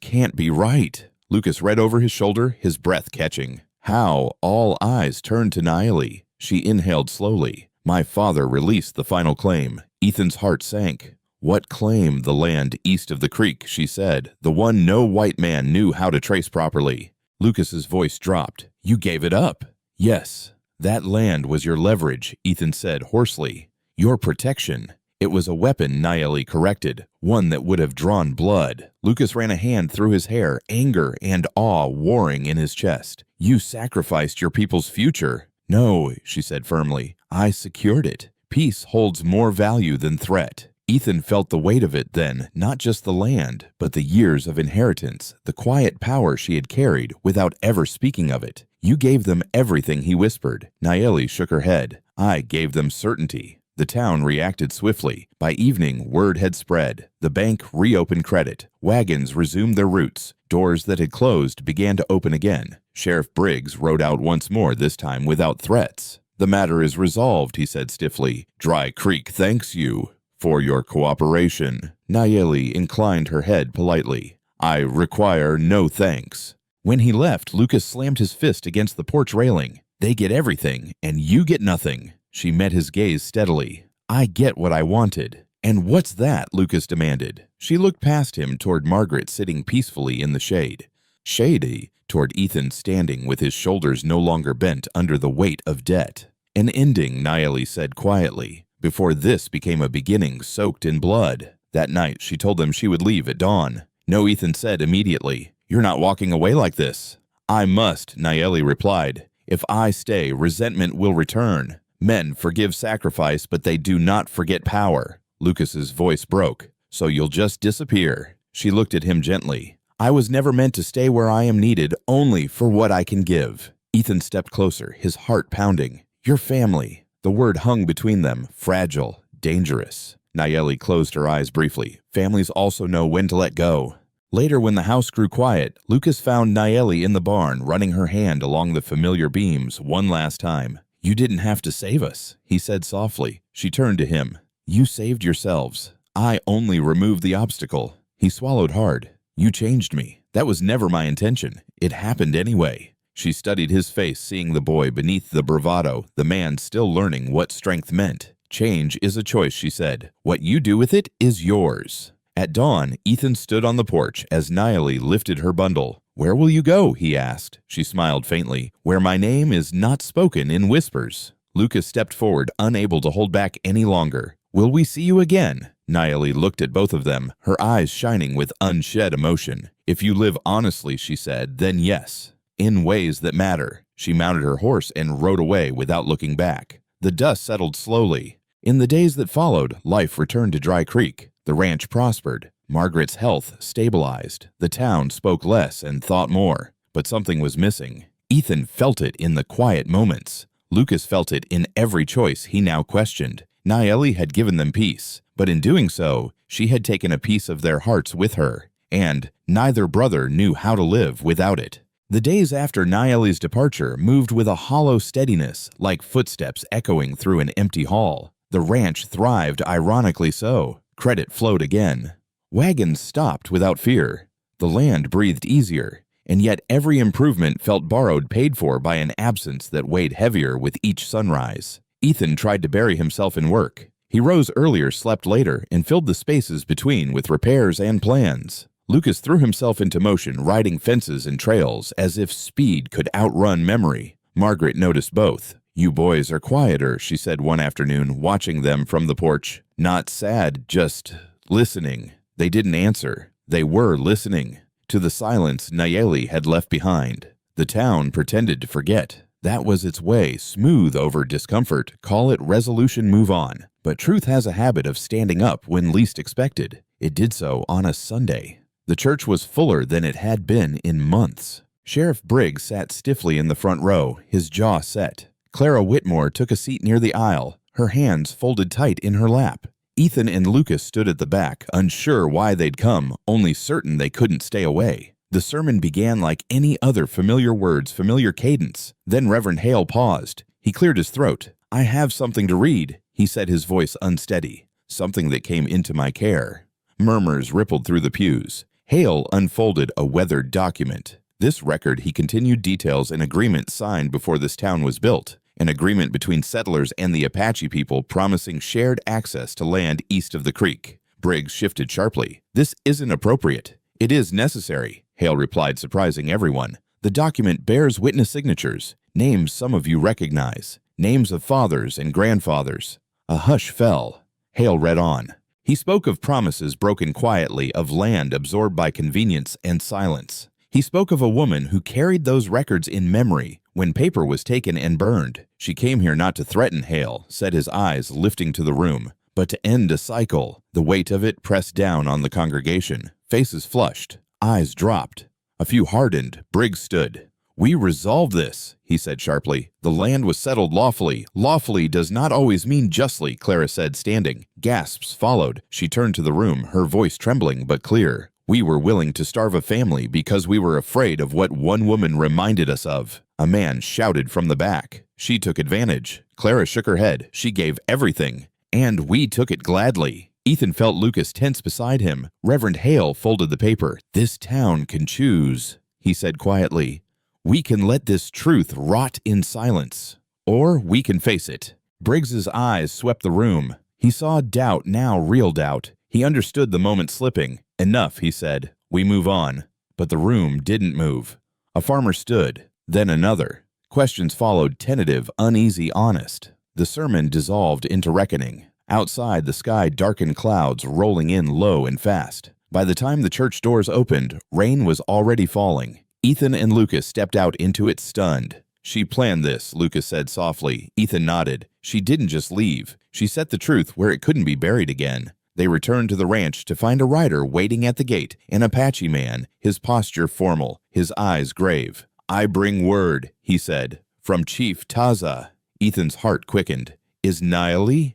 can't be right." Lucas read over his shoulder, his breath catching. How all eyes turned to Nayeli. She inhaled slowly. "My father released the final claim." Ethan's heart sank. "What claim?" "The land east of the creek," she said. "The one no white man knew how to trace properly." Lucas's voice dropped. "You gave it up." "Yes. That land was your leverage," Ethan said hoarsely. "Your protection." "It was a weapon," Nayeli corrected. "One that would have drawn blood." Lucas ran a hand through his hair, anger and awe warring in his chest. "You sacrificed your people's future." "No," she said firmly. "I secured it. Peace holds more value than threat." Ethan felt the weight of it then, not just the land, but the years of inheritance, the quiet power she had carried without ever speaking of it. "You gave them everything," he whispered. Nayeli shook her head. "I gave them certainty." The town reacted swiftly. By evening, word had spread. The bank reopened credit. Wagons resumed their routes. Doors that had closed began to open again. Sheriff Briggs rode out once more, this time without threats. "The matter is resolved," he said stiffly. "Dry Creek thanks you for your cooperation." Nayeli inclined her head politely. "I require no thanks." When he left, Lucas slammed his fist against the porch railing. "They get everything, and you get nothing." She met his gaze steadily. "I get what I wanted." "And what's that?" Lucas demanded. She looked past him toward Margaret sitting peacefully in the shade. Shady toward Ethan standing with his shoulders no longer bent under the weight of debt. "An ending," Nayeli said quietly, "before this became a beginning soaked in blood." That night, she told them she would leave at dawn. "No," Ethan said immediately. "You're not walking away like this." "I must," Nayeli replied. "If I stay, resentment will return. Men forgive sacrifice, but they do not forget power." Lucas's voice broke. "So you'll just disappear?" She looked at him gently. "I was never meant to stay where I am needed only for what I can give." Ethan stepped closer, his heart pounding. Your family. The word hung between them, fragile, dangerous. Nayeli closed her eyes briefly. Families also know when to let go. Later, when the house grew quiet, Lucas found Nayeli in the barn, running her hand along the familiar beams one last time. You didn't have to save us, he said softly. She turned to him. You saved yourselves. I only removed the obstacle. He swallowed hard. You changed me. That was never my intention. It happened anyway. She studied his face, seeing the boy beneath the bravado, the man still learning what strength meant. Change is a choice, she said. What you do with it is yours. At dawn, Ethan stood on the porch as Nayeli lifted her bundle. Where will you go? He asked. She smiled faintly. Where my name is not spoken in whispers. Lucas stepped forward, unable to hold back any longer. Will we see you again? Nayeli looked at both of them, her eyes shining with unshed emotion. If you live honestly, she said, then yes. In ways that matter. She mounted her horse and rode away without looking back. The dust settled slowly. In the days that followed, life returned to Dry Creek. The ranch prospered. Margaret's health stabilized. The town spoke less and thought more. But something was missing. Ethan felt it in the quiet moments. Lucas felt it in every choice he now questioned. Nayeli had given them peace, but in doing so, she had taken a piece of their hearts with her, and neither brother knew how to live without it. The days after Nayeli's departure moved with a hollow steadiness, like footsteps echoing through an empty hall. The ranch thrived, ironically so. Credit flowed again. Wagons stopped without fear. The land breathed easier, and yet every improvement felt borrowed, paid for by an absence that weighed heavier with each sunrise. Ethan tried to bury himself in work. He rose earlier, slept later, and filled the spaces between with repairs and plans. Lucas threw himself into motion, riding fences and trails as if speed could outrun memory. Margaret noticed both. You boys are quieter, she said one afternoon, watching them from the porch. Not sad, just listening. They didn't answer. They were listening to the silence Nayeli had left behind. The town pretended to forget. That was its way, smooth over discomfort, call it resolution, move on. But truth has a habit of standing up when least expected. It did so on a Sunday. The church was fuller than it had been in months. Sheriff Briggs sat stiffly in the front row, his jaw set. Clara Whitmore took a seat near the aisle, her hands folded tight in her lap. Ethan and Lucas stood at the back, unsure why they'd come, only certain they couldn't stay away. The sermon began like any other, familiar words, familiar cadence. Then Reverend Hale paused. He cleared his throat. I have something to read, he said, his voice unsteady. Something that came into my care. Murmurs rippled through the pews. Hale unfolded a weathered document. This record, he continued, details an agreement signed before this town was built. An agreement between settlers and the Apache people promising shared access to land east of the creek. Briggs shifted sharply. This isn't appropriate. It is necessary, Hale replied, surprising everyone. The document bears witness signatures, names some of you recognize, names of fathers and grandfathers. A hush fell. Hale read on. He spoke of promises broken quietly, of land absorbed by convenience and silence. He spoke of a woman who carried those records in memory when paper was taken and burned. She came here not to threaten, Hale said, his eyes lifting to the room, but to end a cycle. The weight of it pressed down on the congregation. Faces flushed. Eyes dropped. A few hardened. Briggs stood. We resolved this, he said sharply. The land was settled lawfully. Lawfully does not always mean justly, Clara said, standing. Gasps followed. She turned to the room, her voice trembling but clear. We were willing to starve a family because we were afraid of what one woman reminded us of. A man shouted from the back. She took advantage. Clara shook her head. She gave everything. And we took it gladly. Ethan felt Lucas tense beside him. Reverend Hale folded the paper. This town can choose, he said quietly. We can let this truth rot in silence, or we can face it. Briggs's eyes swept the room. He saw doubt, now real doubt. He understood the moment slipping. Enough, he said. We move on. But the room didn't move. A farmer stood, then another. Questions followed, tentative, uneasy, honest. The sermon dissolved into reckoning. Outside, the sky darkened, clouds rolling in low and fast. By the time the church doors opened, rain was already falling. Ethan and Lucas stepped out into it stunned. She planned this, Lucas said softly. Ethan nodded. She didn't just leave. She set the truth where it couldn't be buried again. They returned to the ranch to find a rider waiting at the gate, an Apache man, his posture formal, his eyes grave. "I bring word," he said, "from Chief Taza." Ethan's heart quickened. "Is Nayeli?"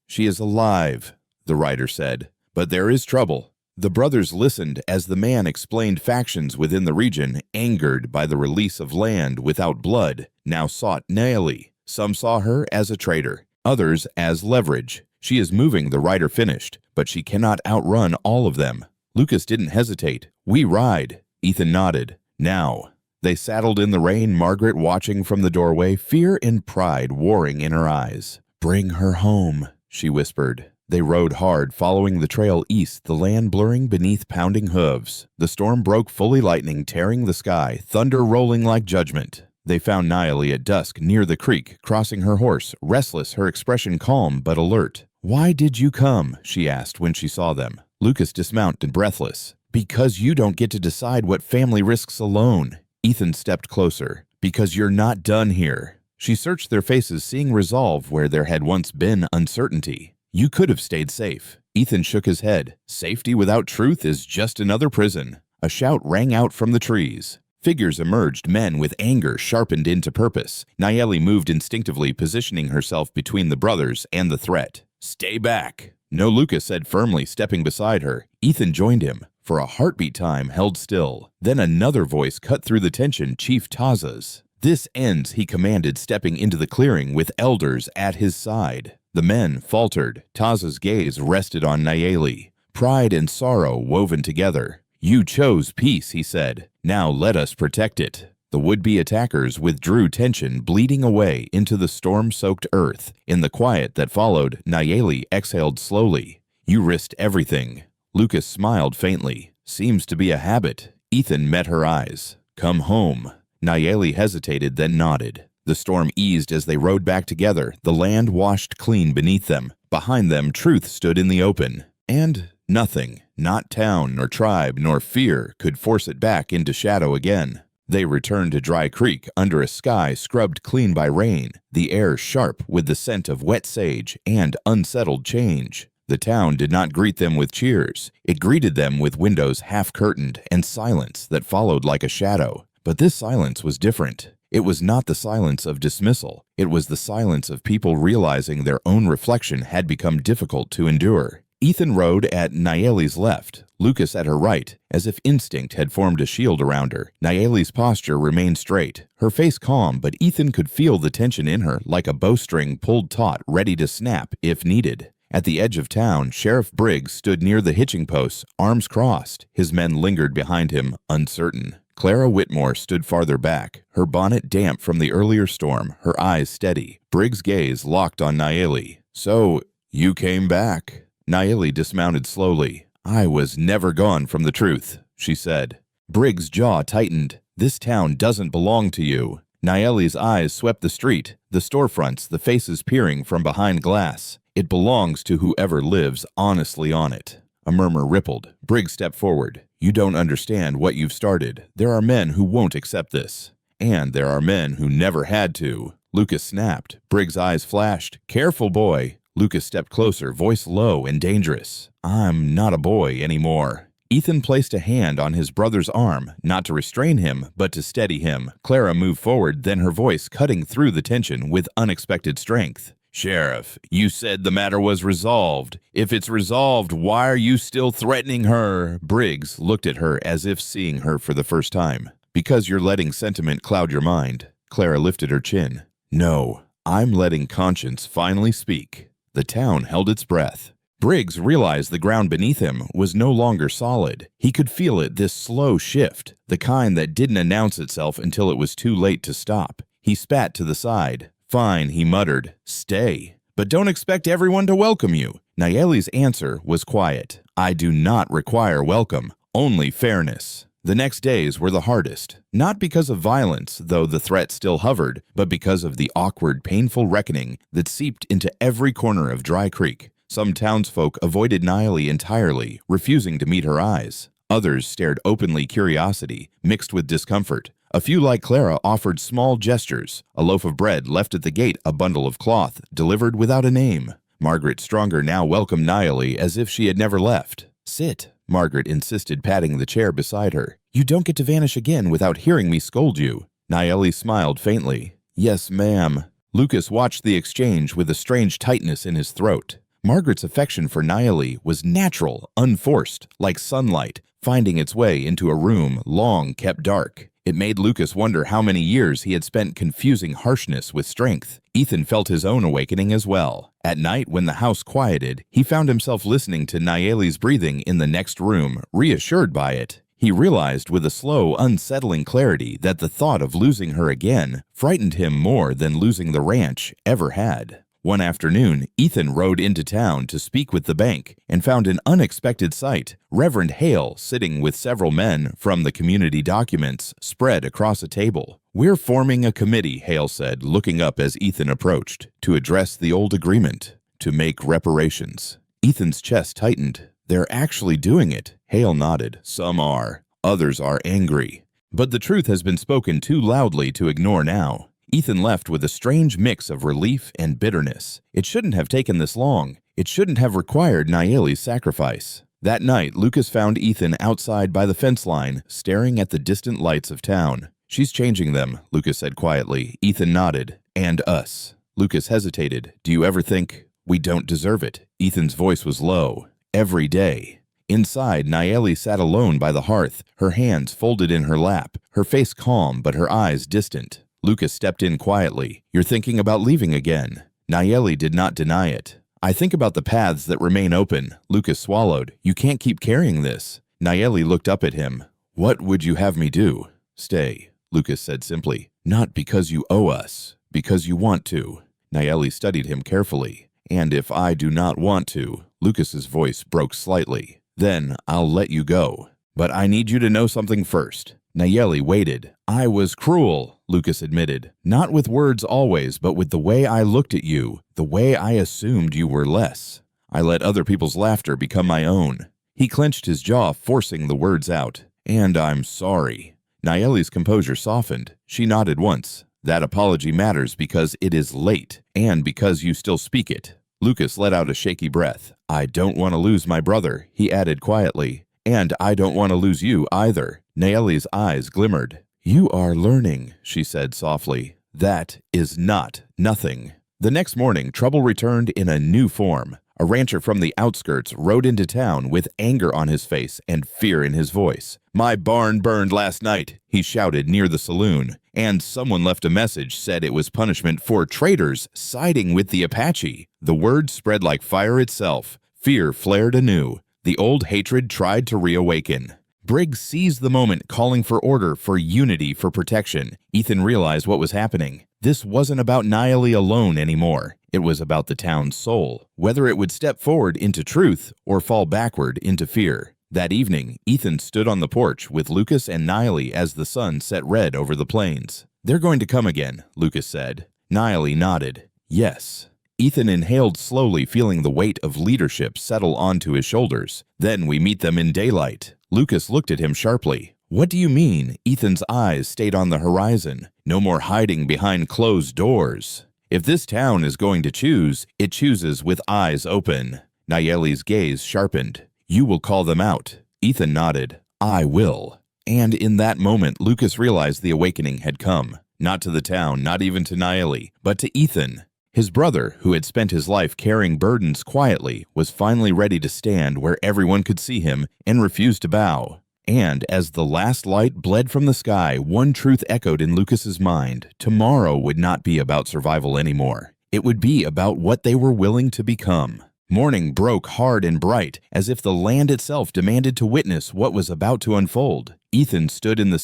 "She is alive," the writer said, "but there is trouble." The brothers listened as the man explained factions within the region, angered by the release of land without blood, now sought Nayeli. Some saw her as a traitor, others as leverage. "She is moving," the writer finished, "but she cannot outrun all of them." Lucas didn't hesitate. "We ride." Ethan nodded. "Now." They saddled in the rain, Margaret watching from the doorway, fear and pride warring in her eyes. "Bring her home," she whispered. They rode hard, following the trail east, the land blurring beneath pounding hooves. The storm broke, fully lightning tearing the sky, thunder rolling like judgment. They found Nayeli at dusk near the creek, crossing her horse, restless, her expression calm but alert. "Why did you come?" she asked when she saw them. Lucas dismounted, breathless. "Because you don't get to decide what family risks alone." Ethan stepped closer. "Because you're not done here." She searched their faces, seeing resolve where there had once been uncertainty. "You could have stayed safe." Ethan shook his head. "Safety without truth is just another prison." A shout rang out from the trees. Figures emerged, men with anger sharpened into purpose. Nayeli moved instinctively, positioning herself between the brothers and the threat. "Stay back." "No," Lucas said firmly, stepping beside her. Ethan joined him. For a heartbeat time held still. Then another voice cut through the tension, Chief Taza's. "This ends," he commanded, stepping into the clearing with elders at his side. The men faltered. Taza's gaze rested on Nayeli. Pride and sorrow woven together. "You chose peace," he said. "Now let us protect it." The would-be attackers withdrew, tension bleeding away into the storm-soaked earth. In the quiet that followed, Nayeli exhaled slowly. "You risked everything." Lucas smiled faintly. "Seems to be a habit." Ethan met her eyes. "Come home." Nayeli hesitated, then nodded. The storm eased as they rode back together, the land washed clean beneath them. Behind them, truth stood in the open. And nothing, not town, nor tribe, nor fear, could force it back into shadow again. They returned to Dry Creek under a sky scrubbed clean by rain, the air sharp with the scent of wet sage and unsettled change. The town did not greet them with cheers. It greeted them with windows half-curtained and silence that followed like a shadow. But this silence was different. It was not the silence of dismissal. It was the silence of people realizing their own reflection had become difficult to endure. Ethan rode at Nayeli's left, Lucas at her right, as if instinct had formed a shield around her. Nayeli's posture remained straight, her face calm, but Ethan could feel the tension in her, like a bowstring pulled taut, ready to snap if needed. At the edge of town, Sheriff Briggs stood near the hitching posts, arms crossed. His men lingered behind him, uncertain. Clara Whitmore stood farther back, her bonnet damp from the earlier storm, her eyes steady. Briggs' gaze locked on Nayeli. "So, you came back." Nayeli dismounted slowly. "I was never gone from the truth," she said. Briggs' jaw tightened. "This town doesn't belong to you." Nayeli's eyes swept the street, the storefronts, the faces peering from behind glass. "It belongs to whoever lives honestly on it." A murmur rippled. Briggs stepped forward. "You don't understand what you've started. There are men who won't accept this. And there are men who never had to." Lucas snapped. Briggs' eyes flashed. "Careful, boy." Lucas stepped closer, voice low and dangerous. "I'm not a boy anymore." Ethan placed a hand on his brother's arm, not to restrain him, but to steady him. Clara moved forward, then her voice cutting through the tension with unexpected strength. "Sheriff, you said the matter was resolved. If it's resolved, why are you still threatening her?" Briggs looked at her as if seeing her for the first time. "Because you're letting sentiment cloud your mind." Clara lifted her chin. "No, I'm letting conscience finally speak." The town held its breath. Briggs realized the ground beneath him was no longer solid. He could feel it, this slow shift, the kind that didn't announce itself until it was too late to stop. He spat to the side. "Fine," he muttered. "Stay. But don't expect everyone to welcome you." Nayeli's answer was quiet. "I do not require welcome, only fairness." The next days were the hardest, not because of violence, though the threat still hovered, but because of the awkward, painful reckoning that seeped into every corner of Dry Creek. Some townsfolk avoided Nayeli entirely, refusing to meet her eyes. Others stared openly, curiosity, mixed with discomfort. A few, like Clara, offered small gestures, a loaf of bread left at the gate, a bundle of cloth, delivered without a name. Margaret, stronger now, welcomed Nayeli as if she had never left. "Sit," Margaret insisted, patting the chair beside her. You don't get to vanish again without hearing me scold you." Nayeli smiled faintly. "Yes, ma'am." Lucas watched the exchange with a strange tightness in his throat. Margaret's affection for Nayeli was natural, unforced, like sunlight, finding its way into a room long kept dark. It made Lucas wonder how many years he had spent confusing harshness with strength. Ethan felt his own awakening as well. At night, when the house quieted, he found himself listening to Nayeli's breathing in the next room, reassured by it. He realized with a slow, unsettling clarity that the thought of losing her again frightened him more than losing the ranch ever had. One afternoon, Ethan rode into town to speak with the bank and found an unexpected sight. Reverend Hale sitting with several men from the community documents spread across a table. "We're forming a committee," Hale said, looking up as Ethan approached, "to address the old agreement, to make reparations." Ethan's chest tightened. "They're actually doing it," Hale nodded. "Some are. Others are angry. But the truth has been spoken too loudly to ignore now." Ethan left with a strange mix of relief and bitterness. It shouldn't have taken this long. It shouldn't have required Nayeli's sacrifice. That night, Lucas found Ethan outside by the fence line, staring at the distant lights of town. "She's changing them," Lucas said quietly. Ethan nodded. "And us." Lucas hesitated. "Do you ever think we don't deserve it?" Ethan's voice was low. "Every day." Inside, Nayeli sat alone by the hearth, her hands folded in her lap, her face calm but her eyes distant. Lucas stepped in quietly. "You're thinking about leaving again." Nayeli did not deny it. "I think about the paths that remain open." Lucas swallowed. "You can't keep carrying this." Nayeli looked up at him. "What would you have me do?" "Stay," Lucas said simply. "Not because you owe us, because you want to." Nayeli studied him carefully. "And if I do not want to," Lucas's voice broke slightly, "then I'll let you go. But I need you to know something first." Nayeli waited. "I was cruel," Lucas admitted. "Not with words always, but with the way I looked at you, the way I assumed you were less. I let other people's laughter become my own." He clenched his jaw, forcing the words out. "And I'm sorry." Nayeli's composure softened. She nodded once. "That apology matters because it is late, and because you still speak it." Lucas let out a shaky breath. "I don't want to lose my brother," he added quietly. "And I don't want to lose you either." Nayeli's eyes glimmered. "You are learning," she said softly. "That is not nothing." The next morning, trouble returned in a new form. A rancher from the outskirts rode into town with anger on his face and fear in his voice. "My barn burned last night," he shouted near the saloon, and someone left a message said it was punishment for traitors siding with the Apache. The word spread like fire itself. Fear flared anew. The old hatred tried to reawaken. Briggs seized the moment, calling for order, for unity, for protection. Ethan realized what was happening. This wasn't about Nayeli alone anymore. It was about the town's soul, whether it would step forward into truth or fall backward into fear. That evening, Ethan stood on the porch with Lucas and Nayeli as the sun set red over the plains. "They're going to come again," Lucas said. Nayeli nodded. "Yes." Ethan inhaled slowly, feeling the weight of leadership settle onto his shoulders. "Then we meet them in daylight." Lucas looked at him sharply. "What do you mean?" Ethan's eyes stayed on the horizon. "No more hiding behind closed doors. If this town is going to choose, it chooses with eyes open." Nayeli's gaze sharpened. "You will call them out." Ethan nodded. "I will." And in that moment, Lucas realized the awakening had come. Not to the town, not even to Nayeli, but to Ethan. His brother, who had spent his life carrying burdens quietly, was finally ready to stand where everyone could see him and refuse to bow. And as the last light bled from the sky, one truth echoed in Lucas's mind. Tomorrow would not be about survival anymore. It would be about what they were willing to become. Morning broke hard and bright, as if the land itself demanded to witness what was about to unfold. Ethan stood in the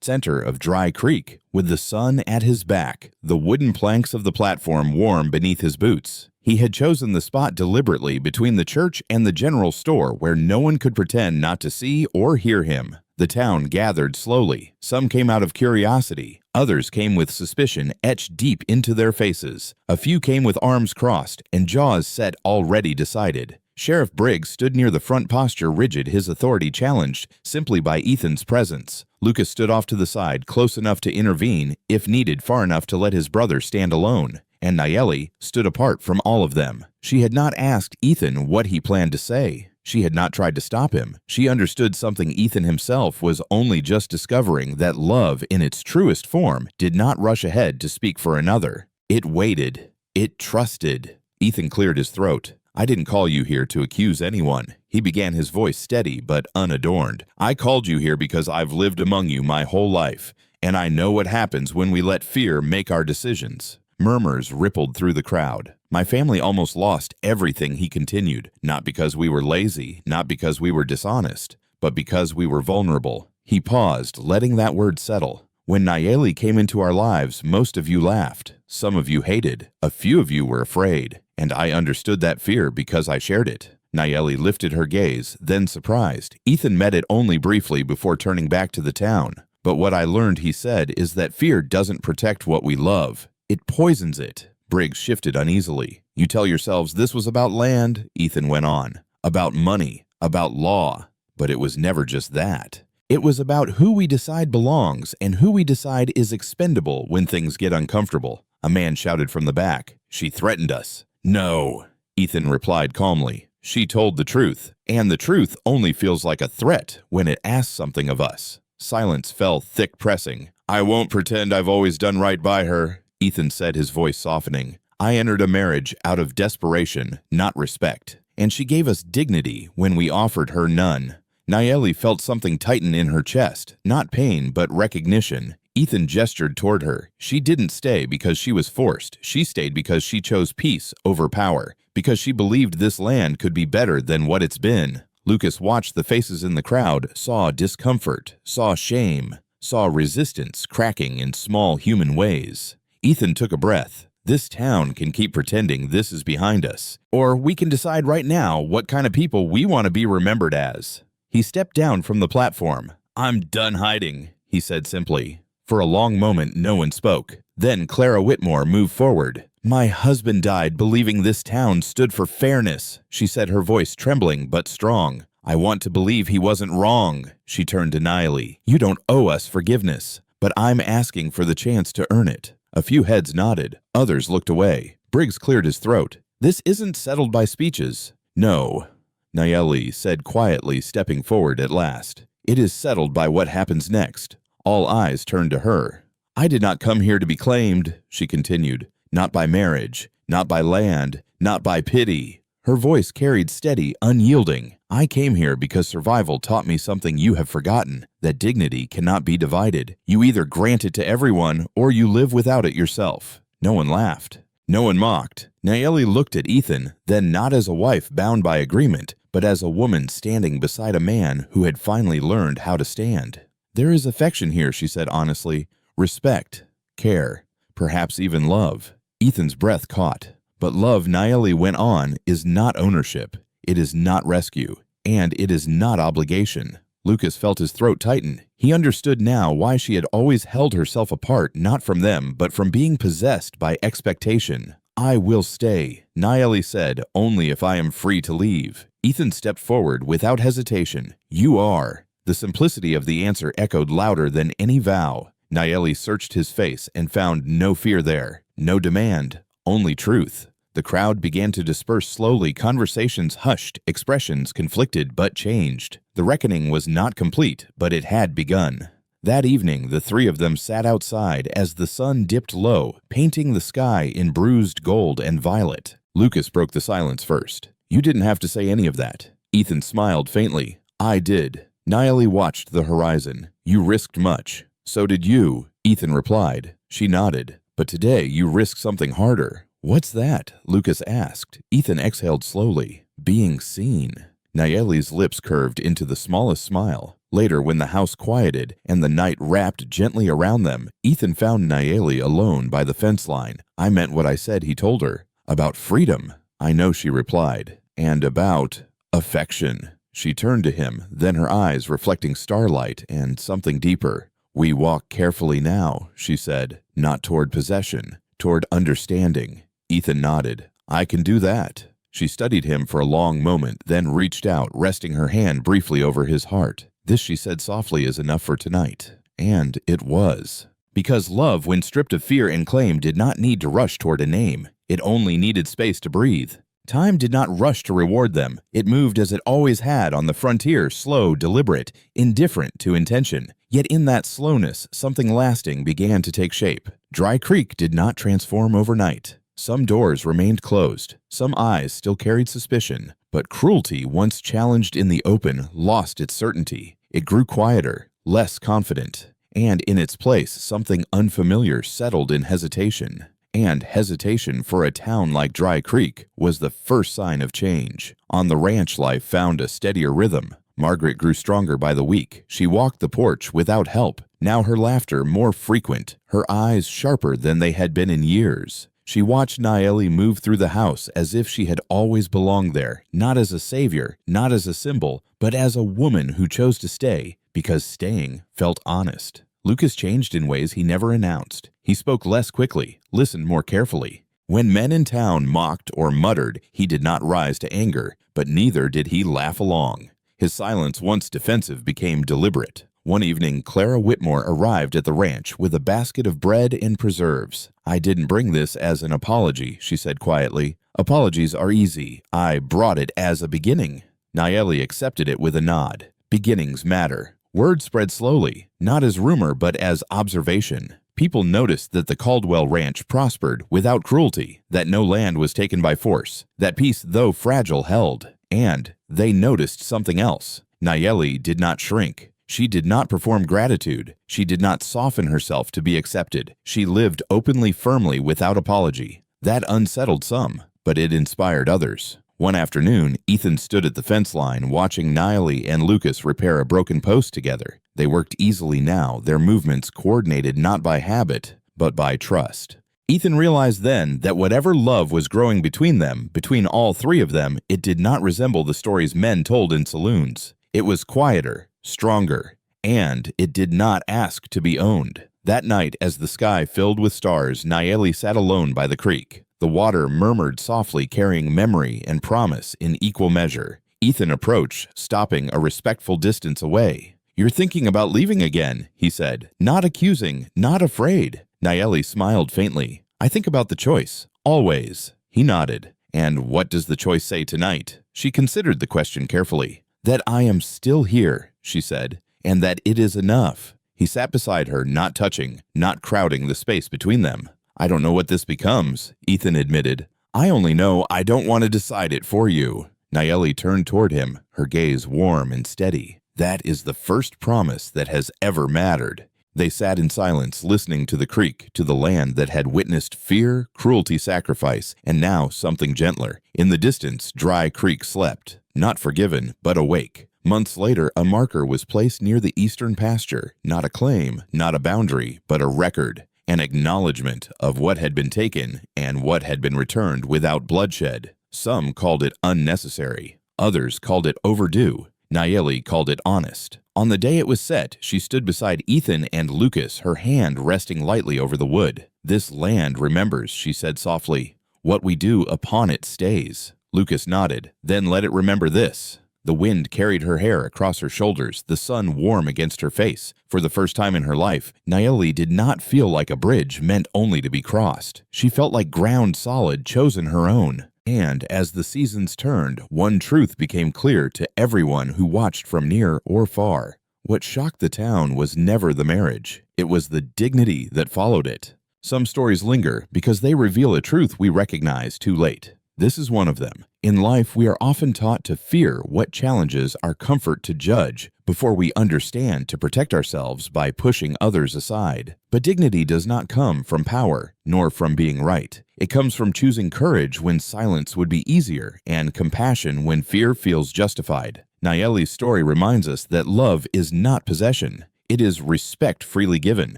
center of Dry Creek, with the sun at his back, the wooden planks of the platform warm beneath his boots. He had chosen the spot deliberately between the church and the general store where no one could pretend not to see or hear him. The town gathered slowly. Some came out of curiosity. Others came with suspicion etched deep into their faces. A few came with arms crossed and jaws set, already decided. Sheriff Briggs stood near the front, posture rigid, his authority challenged simply by Ethan's presence. Lucas stood off to the side, close enough to intervene, if needed far enough to let his brother stand alone. And Nayeli stood apart from all of them. She had not asked Ethan what he planned to say. She had not tried to stop him. She understood something Ethan himself was only just discovering, that love in its truest form did not rush ahead to speak for another. It waited. It trusted. Ethan cleared his throat. I didn't call you here to accuse anyone. He began, his voice steady but unadorned. I called you here because I've lived among you my whole life, and I know what happens when we let fear make our decisions. Murmurs rippled through the crowd. My family almost lost everything, he continued, not because we were lazy, not because we were dishonest, but because we were vulnerable. He paused, letting that word settle. When Nayeli came into our lives, most of you laughed. Some of you hated. A few of you were afraid. And I understood that fear because I shared it. Nayeli lifted her gaze, then surprised. Ethan met it only briefly before turning back to the town. But what I learned, he said, is that fear doesn't protect what we love. It poisons it. Briggs shifted uneasily. You tell yourselves this was about land, Ethan went on. About money, about law. But it was never just that. It was about who we decide belongs and who we decide is expendable when things get uncomfortable. A man shouted from the back. She threatened us. No, Ethan replied calmly. She told the truth, and the truth only feels like a threat when it asks something of us. Silence fell thick, pressing. I won't pretend I've always done right by her, Ethan said, his voice softening. I entered a marriage out of desperation, not respect, and she gave us dignity when we offered her none. Nayeli felt something tighten in her chest, not pain but recognition. Ethan gestured toward her. She didn't stay because she was forced. She stayed because she chose peace over power, because she believed this land could be better than what it's been. Lucas watched the faces in the crowd, saw discomfort, saw shame, saw resistance cracking in small human ways. Ethan took a breath. This town can keep pretending this is behind us, or we can decide right now what kind of people we want to be remembered as. He stepped down from the platform. I'm done hiding, he said simply. For a long moment, no one spoke. Then Clara Whitmore moved forward. My husband died believing this town stood for fairness, she said, her voice trembling but strong. I want to believe he wasn't wrong, she turned to Nayeli. You don't owe us forgiveness, but I'm asking for the chance to earn it. A few heads nodded. Others looked away. Briggs cleared his throat. This isn't settled by speeches. No, Nayeli said quietly, stepping forward at last. It is settled by what happens next. All eyes turned to her. I did not come here to be claimed, she continued. Not by marriage, not by land, not by pity. Her voice carried steady, unyielding. I came here because survival taught me something you have forgotten, that dignity cannot be divided. You either grant it to everyone or you live without it yourself. No one laughed. No one mocked. Nayeli looked at Ethan, then not as a wife bound by agreement, but as a woman standing beside a man who had finally learned how to stand. There is affection here, she said honestly. Respect, care, perhaps even love. Ethan's breath caught. But love, Nayeli went on, is not ownership. It is not rescue. And it is not obligation. Lucas felt his throat tighten. He understood now why she had always held herself apart, not from them, but from being possessed by expectation. I will stay, Nayeli said, only if I am free to leave. Ethan stepped forward without hesitation. You are. The simplicity of the answer echoed louder than any vow. Nayeli searched his face and found no fear there, no demand, only truth. The crowd began to disperse slowly, conversations hushed, expressions conflicted but changed. The reckoning was not complete, but it had begun. That evening, the three of them sat outside as the sun dipped low, painting the sky in bruised gold and violet. Lucas broke the silence first. You didn't have to say any of that. Ethan smiled faintly. I did. Nayeli watched the horizon. You risked much. So did you, Ethan replied. She nodded. But today you risked something harder. What's that? Lucas asked. Ethan exhaled slowly. Being seen. Nayeli's lips curved into the smallest smile. Later, when the house quieted and the night wrapped gently around them, Ethan found Nayeli alone by the fence line. I meant what I said, he told her. About freedom. I know, she replied. And about affection. She turned to him, then her eyes reflecting starlight and something deeper. We walk carefully now, she said, not toward possession, toward understanding. Ethan nodded. I can do that. She studied him for a long moment, then reached out, resting her hand briefly over his heart. This, she said softly, is enough for tonight. And it was. Because love, when stripped of fear and claim, did not need to rush toward a name. It only needed space to breathe. Time did not rush to reward them. It moved as it always had on the frontier, slow, deliberate, indifferent to intention. Yet in that slowness, something lasting began to take shape. Dry Creek did not transform overnight. Some doors remained closed. Some eyes still carried suspicion. But cruelty, once challenged in the open, lost its certainty. It grew quieter, less confident. And in its place, something unfamiliar settled in hesitation. And hesitation for a town like Dry Creek was the first sign of change. On the ranch, life found a steadier rhythm. Margaret grew stronger by the week. She walked the porch without help. Now her laughter more frequent, her eyes sharper than they had been in years. She watched Nayeli move through the house as if she had always belonged there, not as a savior, not as a symbol, but as a woman who chose to stay, because staying felt honest. Lucas changed in ways he never announced. He spoke less quickly, listened more carefully. When men in town mocked or muttered, he did not rise to anger, but neither did he laugh along. His silence, once defensive, became deliberate. One evening, Clara Whitmore arrived at the ranch with a basket of bread and preserves. "I didn't bring this as an apology," she said quietly. "Apologies are easy. I brought it as a beginning." Nayeli accepted it with a nod. Beginnings matter. Word spread slowly, not as rumor but as observation. People noticed that the Caldwell Ranch prospered without cruelty, that no land was taken by force, that peace, though fragile, held. And they noticed something else. Nayeli did not shrink. She did not perform gratitude. She did not soften herself to be accepted. She lived openly, firmly, without apology. That unsettled some, but it inspired others. One afternoon, Ethan stood at the fence line watching Nayeli and Lucas repair a broken post together. They worked easily now, their movements coordinated not by habit, but by trust. Ethan realized then that whatever love was growing between them, between all three of them, it did not resemble the stories men told in saloons. It was quieter, stronger, and it did not ask to be owned. That night, as the sky filled with stars, Nayeli sat alone by the creek. The water murmured softly, carrying memory and promise in equal measure. Ethan approached, stopping a respectful distance away. "You're thinking about leaving again," he said, not accusing, not afraid. Nayeli smiled faintly. "I think about the choice, always." He nodded. "And what does the choice say tonight?" She considered the question carefully. "That I am still here," she said, "and that it is enough." He sat beside her, not touching, not crowding the space between them. "I don't know what this becomes," Ethan admitted. "I only know I don't want to decide it for you." Nayeli turned toward him, her gaze warm and steady. "That is the first promise that has ever mattered." They sat in silence, listening to the creek, to the land that had witnessed fear, cruelty, sacrifice, and now something gentler. In the distance, Dry Creek slept, not forgiven, but awake. Months later, a marker was placed near the eastern pasture, not a claim, not a boundary, but a record, an acknowledgement of what had been taken and what had been returned without bloodshed. Some called it unnecessary. Others called it overdue. Nayeli called it honest. On the day it was set, she stood beside Ethan and Lucas, her hand resting lightly over the wood. "This land remembers," she said softly. "What we do upon it stays." Lucas nodded. "Then let it remember this." The wind carried her hair across her shoulders, the sun warm against her face. For the first time in her life, Nayeli did not feel like a bridge meant only to be crossed. She felt like ground solid, chosen her own. And as the seasons turned, one truth became clear to everyone who watched from near or far. What shocked the town was never the marriage. It was the dignity that followed it. Some stories linger because they reveal a truth we recognize too late. This is one of them. In life, we are often taught to fear what challenges our comfort to judge before we understand to protect ourselves by pushing others aside. But dignity does not come from power, nor from being right. It comes from choosing courage when silence would be easier and compassion when fear feels justified. Nayeli's story reminds us that love is not possession. It is respect freely given,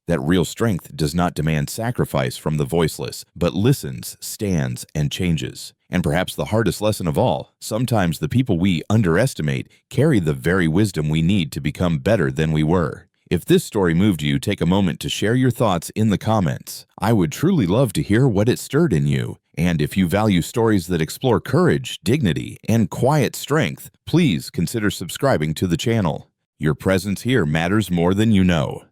that real strength does not demand sacrifice from the voiceless, but listens, stands, and changes. And perhaps the hardest lesson of all, sometimes the people we underestimate carry the very wisdom we need to become better than we were. If this story moved you, take a moment to share your thoughts in the comments. I would truly love to hear what it stirred in you. And if you value stories that explore courage, dignity, and quiet strength, please consider subscribing to the channel. Your presence here matters more than you know.